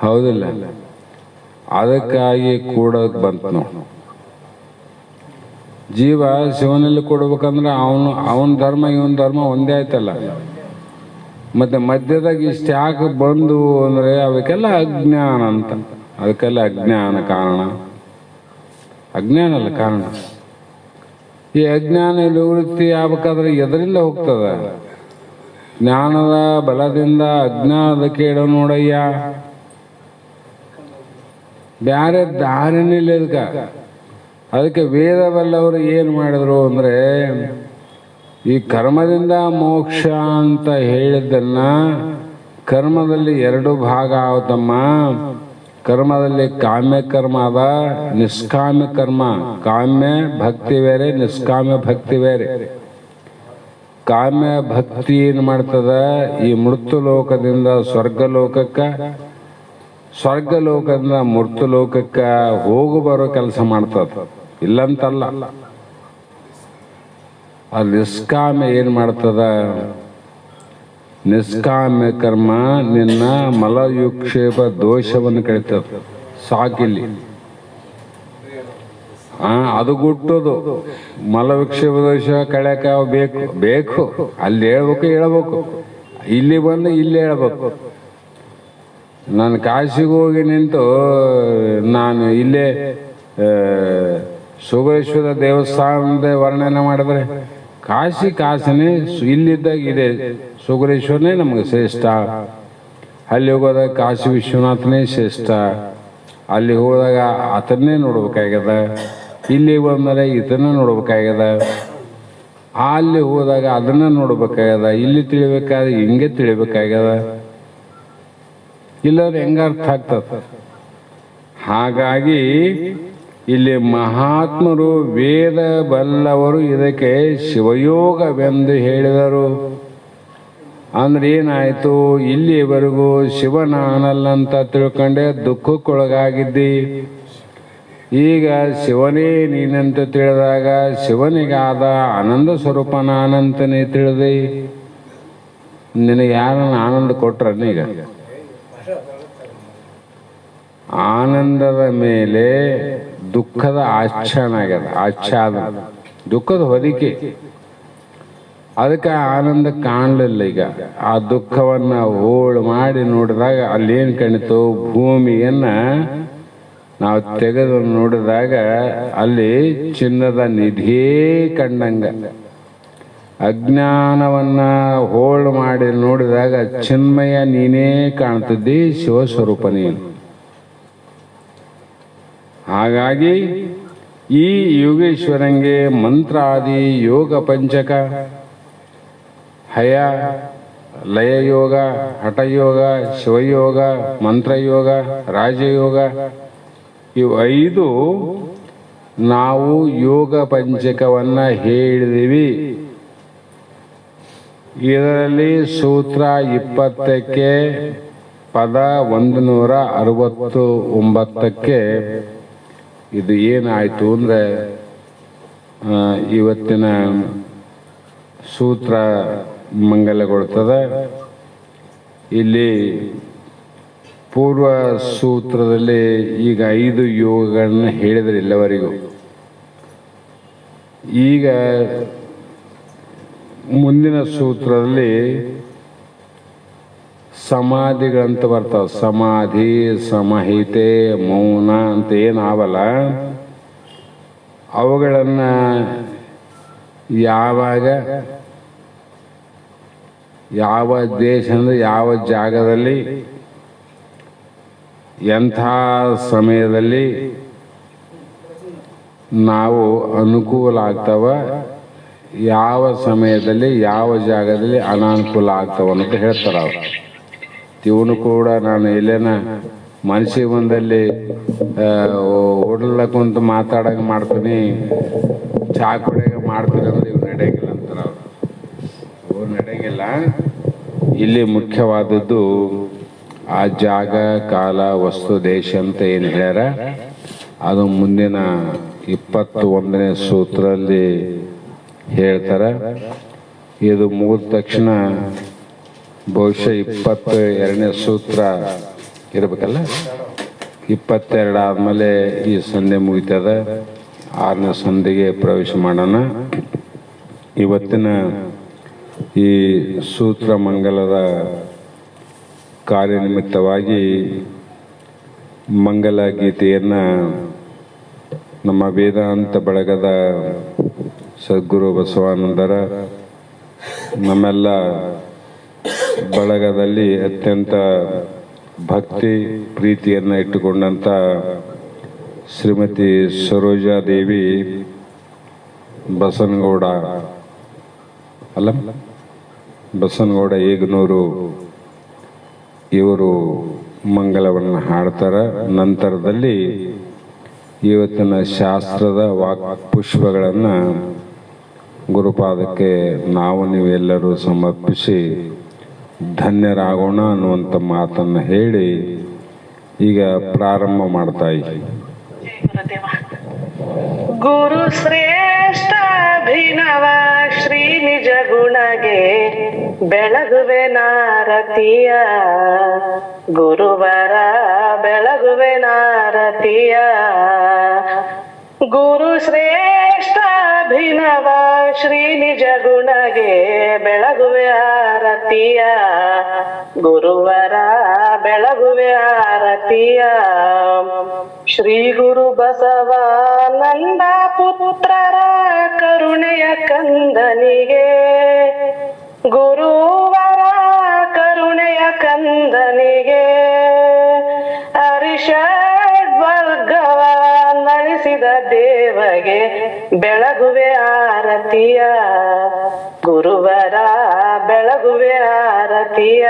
S2: ಹೌದಿಲ್ಲ? ಅದಕ್ಕಾಗಿ ಕೂಡೋಕ್ ಬಂತು ನಾವು. ಜೀವ ಶಿವನಲ್ಲಿ ಕೊಡ್ಬೇಕಂದ್ರೆ ಅವನ ಧರ್ಮ ಇವನ್ ಧರ್ಮ ಒಂದೇ ಆಯ್ತಲ್ಲ. ಮತ್ತೆ ಮಧ್ಯದಾಗ ಇಷ್ಟ ಯಾಕೆ ಬಂದು ಅಂದ್ರೆ ಅವಕ್ಕೆಲ್ಲ ಅಜ್ಞಾನ ಅಂತ. ಅದಕ್ಕೆಲ್ಲ ಅಜ್ಞಾನ ಕಾರಣ, ಅಜ್ಞಾನ ಅಲ್ಲ ಕಾರಣ. ಈ ಅಜ್ಞಾನ ನಿವೃತ್ತಿ ಆಗ್ಬೇಕಾದ್ರೆ ಎದರಿಂದ ಹೋಗ್ತದ? ಜ್ಞಾನದ ಬಲದಿಂದ. ಅಜ್ಞಾನದ ಕೇಳೋ ನೋಡಯ್ಯ, ಬ್ಯಾರೆ ದಾರಿನಿಲ್ಲ ಇದಕ್ಕ. ಅದಕ್ಕೆ ವೇದವಲ್ಲವರು ಏನು ಮಾಡಿದ್ರು ಅಂದ್ರೆ, ಈ ಕರ್ಮದಿಂದ ಮೋಕ್ಷ ಅಂತ ಹೇಳಿದ್ದನ್ನ, ಕರ್ಮದಲ್ಲಿ ಎರಡು ಭಾಗ ಆಗುತ್ತಮ್ಮ. ಕರ್ಮದಲ್ಲಿ ಕಾಮ್ಯ ಕರ್ಮ ಅದ, ನಿಷ್ಕಾಮ್ಯ ಕರ್ಮ. ಕಾಮ್ಯ ಭಕ್ತಿ ಬೇರೆ, ನಿಷ್ಕಾಮ್ಯ ಭಕ್ತಿ ಬೇರೆ. ಕಾಮ್ಯ ಭಕ್ತಿ ಏನು ಮಾಡ್ತದ, ಈ ಮೃತ್ಯು ಲೋಕದಿಂದ ಸ್ವರ್ಗಲೋಕಕ್ಕ, ಸ್ವರ್ಗಲೋಕದಿಂದ ಮೃತ್ಯು ಲೋಕಕ್ಕ ಹೋಗು ಬರೋ ಕೆಲಸ ಮಾಡ್ತದ, ಇಲ್ಲಂತಲ್ಲ. ಆ ನಿಷ್ಕಾಮ್ಯ ಏನು ಮಾಡ್ತದ, ನಿಷ್ಕಾಮ್ಯ ಕರ್ಮ ನಿನ್ನ ಮಲಯುಕ್ಷೇಪ ದೋಷವನ್ನು ಕಳಿತದ. ಸಾಕಿಲ್ಲಿ ಅದು ಗುಟ್ಟೋದು. ಮಲವಿಕ್ಷೇಪ ದೋಷ ಕಳ್ಯಾಕ ಬೇಕು. ಅಲ್ಲಿ ಹೇಳ್ಬೇಕು. ಇಲ್ಲಿ ಬಂದು ಇಲ್ಲಿ ಹೇಳ್ಬೇಕು. ನಾನು ಕಾಶಿಗೆ ಹೋಗಿ ನಿಂತು ನಾನು ಇಲ್ಲೇ ಸುಗರೇಶ್ವರ ದೇವಸ್ಥಾನದ ವರ್ಣನೆ ಮಾಡಿದ್ರೆ ಕಾಶಿನೇ ಇಲ್ಲಿದ್ದಾಗ ಇದೆ. ಸುಗರೇಶ್ವರನೇ ನಮಗೆ ಶ್ರೇಷ್ಠ. ಅಲ್ಲಿ ಹೋಗೋದಾಗ ಕಾಶಿ ವಿಶ್ವನಾಥನೇ ಶ್ರೇಷ್ಠ. ಅಲ್ಲಿ ಹೋದಾಗ ಆತನ್ನೇ ನೋಡ್ಬೇಕಾಗ್ಯದ. ಇಲ್ಲಿ ಬಂದರೆ ಇದನ್ನ ನೋಡ್ಬೇಕಾಗ್ಯದ. ಅಲ್ಲಿ ಹೋದಾಗ ಅದನ್ನ ನೋಡ್ಬೇಕಾಗ್ಯದ. ಇಲ್ಲಿ ತಿಳಿಬೇಕಾದ್ರೆ ಹಿಂಗೆ ತಿಳಿಬೇಕಾಗ್ಯದ. ಇಲ್ಲದ್ರೆ ಹೆಂಗ ಅರ್ಥ ಆಗ್ತದ? ಹಾಗಾಗಿ ಇಲ್ಲಿ ಮಹಾತ್ಮರು ವೇದ ಬಲ್ಲವರು ಇದಕ್ಕೆ ಶಿವಯೋಗವೆಂದು ಹೇಳಿದರು. ಅಂದ್ರೆ ಏನಾಯ್ತು, ಇಲ್ಲಿವರೆಗೂ ಶಿವನಾನಲ್ಲಂತ ತಿಳ್ಕೊಂಡೆ ದುಃಖಕ್ಕೊಳಗಾಗಿದ್ದಿ. ಈಗ ಶಿವನೇ ನೀನಂತ ತಿಳಿದಾಗ ಶಿವನಿಗಾದ ಆನಂದ ಸ್ವರೂಪನಾನಂತನೇ ತಿಳಿದಿ. ನಿನಗೆ ಯಾರನ್ನ ಆನಂದ ಕೊಟ್ರನ್ನೀಗ? ಆನಂದದ ಮೇಲೆ ದುಃಖದ ಆಚ್ಛಾದನ, ದುಃಖದ ಹೊದಿಕೆ. ಅದಕ್ಕೆ ಆನಂದ ಕಾಣಲಿಲ್ಲ. ಈಗ ಆ ದುಃಖವನ್ನ ಹೋಳು ಮಾಡಿ ನೋಡಿದಾಗ ಅಲ್ಲೇನು ಕಾಣಿತು, ಭೂಮಿಯನ್ನ ನಾವು ತೆಗೆದು ನೋಡಿದಾಗ ಅಲ್ಲಿ ಚಿನ್ನದ ನಿಧಿಯೇ ಕಂಡಂಗ. ಅಜ್ಞಾನವನ್ನ ಹೋಳು ಮಾಡಿ ನೋಡಿದಾಗ ಚಿನ್ಮಯ ನೀನೇ ಕಾಣ್ತಿದ್ದಿ, ಶಿವಸ್ವರೂಪ ನೀನು. ಹಾಗಾಗಿ ಈ ಯೋಗೇಶ್ವರಂಗೆ ಮಂತ್ರಾದಿ ಯೋಗ ಪಂಚಕ, ಹಯ ಲಯಯೋಗ, ಹಠಯೋಗ, ಶಿವಯೋಗ, ಮಂತ್ರಯೋಗ, ರಾಜಯೋಗ, ಇವು 5 ನಾವು ಯೋಗ ಪಂಚಕವನ್ನು ಹೇಳಿದೀವಿ. ಇದರಲ್ಲಿ ಸೂತ್ರ 20ಕ್ಕೆ ಪದ 169ಕ್ಕೆ ಇದು ಏನಾಯಿತು ಅಂದರೆ ಇವತ್ತಿನ ಸೂತ್ರ ಮಂಗಲಗೊಳ್ತದೆ. ಇಲ್ಲಿ ಪೂರ್ವ ಸೂತ್ರದಲ್ಲಿ ಈಗ 5 ಯೋಗಗಳನ್ನ ಹೇಳಿದರೆ ಇಲ್ಲವರೆಗೂ. ಈಗ ಮುಂದಿನ ಸೂತ್ರದಲ್ಲಿ ಸಮಾಧಿಗಳಂತ ಬರ್ತಾವೆ. ಸಮಾಧಿ, ಸಮಹಿತೆ, ಮೌನ ಅಂತ ಏನಾವಲ್ಲ, ಅವುಗಳನ್ನು ಯಾವಾಗ ಯಾವ ದೇಶ ಅಂದರೆ ಯಾವ ಜಾಗದಲ್ಲಿ ಎಂಥ ಸಮಯದಲ್ಲಿ ನಾವು ಅನುಕೂಲ ಆಗ್ತವ, ಯಾವ ಸಮಯದಲ್ಲಿ ಯಾವ ಜಾಗದಲ್ಲಿ ಅನಾನುಕೂಲ ಆಗ್ತವ ಅಂತ ಹೇಳ್ತಾರೆ ಅವರು. ಇವನು ಕೂಡ ನಾನು ಎಲ್ಲೇನ ಮನಸ್ಸಿಗೆ ಬಂದಲ್ಲಿ ಹೋಟೆಲ್ದಾಗ ಕುಂತು ಮಾತಾಡೋಕೆ ಮಾಡ್ತೀನಿ, ಚಾ ಕುಡಿಯೋಕೆ ಮಾಡ್ತೀನಿ ಅಂದ್ರೆ ಇವು ನಡೆಯಂಗಿಲ್ಲ ಅಂತಾರೆ ಅವರು. ಇವು ನಡೆಯಂಗಿಲ್ಲ. ಇಲ್ಲಿ ಮುಖ್ಯವಾದದ್ದು ಆ ಜಾಗ, ಕಾಲ, ವಸ್ತು, ದೇಶ ಅಂತ ಏನು ಹೇಳ್ಯಾರ ಅದು ಮುಂದಿನ 21ನೇ ಸೂತ್ರದಲ್ಲಿ ಹೇಳ್ತಾರೆ. ಇದು ಮುಗಿದ ತಕ್ಷಣ ಬಹುಶಃ 22ನೇ ಸೂತ್ರ ಇರಬೇಕಲ್ಲ. 22 ಆದಮೇಲೆ ಈ ಸಂಧೆ ಮುಗಿತದೆ. 6ನೇ ಸಂಧಿಗೆ ಪ್ರವೇಶ ಮಾಡೋಣ. ಇವತ್ತಿನ ಈ ಸೂತ್ರ ಮಂಗಲದ ಕಾರ್ಯನಿಮಿತ್ತವಾಗಿ ಮಂಗಲ ಗೀತೆಯನ್ನು ನಮ್ಮ ವೇದಾಂತ ಬಳಗದ ಸದ್ಗುರು ಬಸವಾನಂದರ ನಮ್ಮೆಲ್ಲ ಬಳಗದಲ್ಲಿ ಅತ್ಯಂತ ಭಕ್ತಿ ಪ್ರೀತಿಯನ್ನು ಇಟ್ಟುಕೊಂಡಂಥ ಶ್ರೀಮತಿ ಸರೋಜಾದೇವಿ ಬಸನಗೌಡ ಬಸನಗೌಡ ಏಗನೂರು ಇವರು ಮಂಗಲವನ್ನು ಹಾಡ್ತಾರೆ. ನಂತರದಲ್ಲಿ ಇವತ್ತಿನ ಶಾಸ್ತ್ರದ ವಾಕ್ಪುಷ್ಪಗಳನ್ನು ಗುರುಪಾದಕ್ಕೆ ನಾವು ನೀವೆಲ್ಲರೂ ಸಮರ್ಪಿಸಿ ಧನ್ಯರಾಗೋಣ ಅನ್ನುವಂಥ ಮಾತನ್ನು ಹೇಳಿ ಈಗ ಪ್ರಾರಂಭ ಮಾಡ್ತಾ ಇದ್ದೀವಿ.
S3: ಗುರು ಶ್ರೇಷ್ಠ ಅಭಿನವ ಶ್ರೀ ನಿಜ ಗುಣಗೆ ಬೆಳಗುವೆ ನಾರತಿಯ, ಗುರುವರ ಬೆಳಗುವೆ ನಾರತಿಯ. ಗುರು ಶ್ರೇಷ್ಠ ಅಭಿನವ ಶ್ರೀ ನಿಜ ಗುಣಗೆ ಬೆಳಗುವೆ ಆರತಿಯ, ಗುರುವರ ಬೆಳಗುವೆ ಆರತಿಯ. ಶ್ರೀ ಗುರು ಬಸವಾನಂದ ಪುತ್ರರ ಕರುಣೆಯ ಕಂದನಿಗೆ, ಗುರುವರ ಕರುಣೆಯ ಕಂದನಿಗೆ. ಅರಿಷಡ್ವರ್ಗವ ನಳಿಸಿದ ದೇವಗೆ ಬೆಳಗುವೆ ಆರತಿಯ, ಗುರುವರ ಬೆಳಗುವೆ ಆರತಿಯ.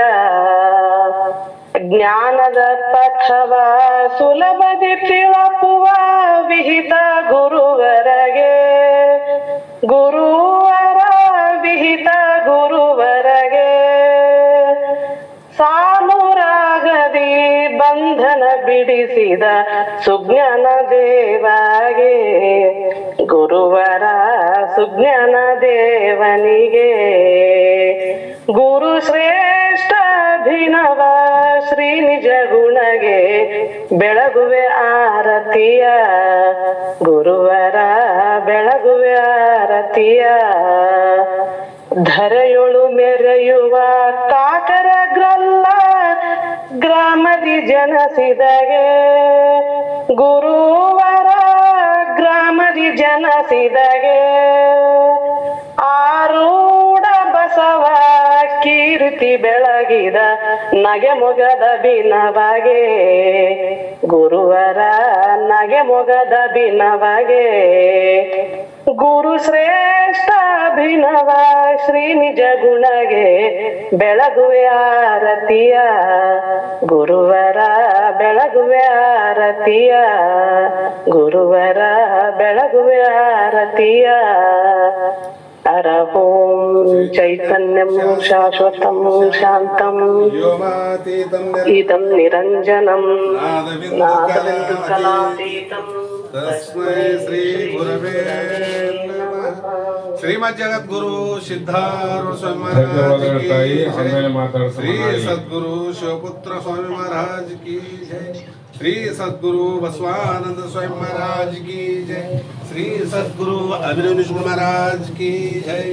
S3: ಜ್ಞಾನದ ಪಥವ ಸುಲಭದಿ ತಿಳಪುವ ವಿಹಿತ ಗುರುವರಗೆ, ಗುರುವರ ವಿಹಿತ ಗುರುವರಗೆ. ಸಾನುರಾಗದಿ ಬಂಧನ ಬಿಡಿಸಿದ ಸುಜ್ಞಾನ ದೇವಗೆ, ಗುರುವರ ಸುಜ್ಞಾನ ದೇವನಿಗೆ. ಗುರು ಶ್ರೇಷ್ಠ ಅಭಿನವ ಶ್ರೀ ನಿಜ ಗುಣಗೆ ಬೆಳಗುವೆ ಆರತಿಯ, ಗುರುವರ ಬೆಳಗುವೆ ಆರತಿಯ. ಧರೆಯೊಳು ಮೆರೆಯುವ ಕಾಕರ ಗ್ರಲ್ಲ ಗ್ರಾಮದಿ ಜನಸಿದಗೆ, ಗುರುವರ ಗ್ರಾಮದಿ ಜನಸಿದಗೆ. ಆರೂಢ ಬಸವ ಕೀರ್ತಿ ಬೆಳಗಿದ ನಗೆ ಮೊಗದ ಬಿನವಗೆ, ಗುರುವರ ನಗೆ ಮೊಗದ ಬಿನವಗೆ. ಗುರು ಶ್ರೇಷ್ಠ ಅಭಿನವ ಶ್ರೀ ನಿಜ ಗುಣಗೆ ಬೆಳಗುವೆ ಆರತಿಯ ಗುರುವರ ಬೆಳಗುವೆ ಆರತಿಯ ಗುರುವರ ಬೆಳಗುವೆ ಆರತಿಯ ಹರ ಓಂ ಚೈತನ್ಯಂ ಶಾಶ್ವತಂ ಶಾಂತಂ
S1: ವ್ಯೋಮಾತೀತಂ
S3: ಇದಂ ನಿರಂಜನಂ
S1: ನಾದಬಿಂದು
S3: ನಾದಬಿಂದು ಕಲಾತೀತಂ
S1: ತಸ್ಮೈ ಶ್ರೀ ಗುರವೇ ನಮಃ. ಶ್ರೀಮದ್ ಜಗದ್ಗುರು ಸಿದ್ಧಾರೂಢ ಸ್ವಾಮಿ ಮಹಾರಾಜ್ ಕಿ
S2: ತಾಯಿ
S1: ಜೈ.
S2: ಆಮೇಲೆ ಮಾತಾಡ್ತೀನಿ.
S1: ಶ್ರೀ ಸದ್ಗುರು ಶಿವಪುತ್ರ ಸ್ವಾಮಿ ಮಹಾರಾಜ್ ಕಿ ಜೈ. ಶ್ರೀ ಸದ್ಗುರು ಬಸವಾನಂದ ಸ್ವಾಮಿ ಮಹಾರಾಜ್ ಕಿ ಜೈ. ಶ್ರೀ ಸದ್ಗುರು ಅಭಿನವ ನಿಜಗುಣ ಮಹಾರಾಜ್ ಕಿ ಜೈ.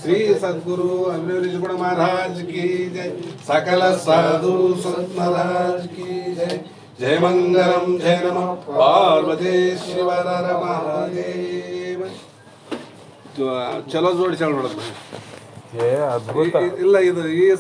S1: ಶ್ರೀ ಸದ್ಗುರು ಅಭಿನವ ನಿಜಗುಣ ಮಹಾರಾಜ್ ಕಿ ಜೈ. ಸಕಲ ಸಾಧು ಸಂತ ಮಹಾರಾಜ್ ಕಿ ಜೈ. ಜಯ ಮಂಗಲಂ ಜಯ ನಮಃ ಪಾರ್ವತಿ ಶಿವರ ಮಹಾದೇವ. ಚಲೋ ಜೋಡಿಸಿ ಹೇಳೋಣ
S2: ಏ ಅದ್ಭುತ
S1: ಇಲ್ಲ ಇದು ಈ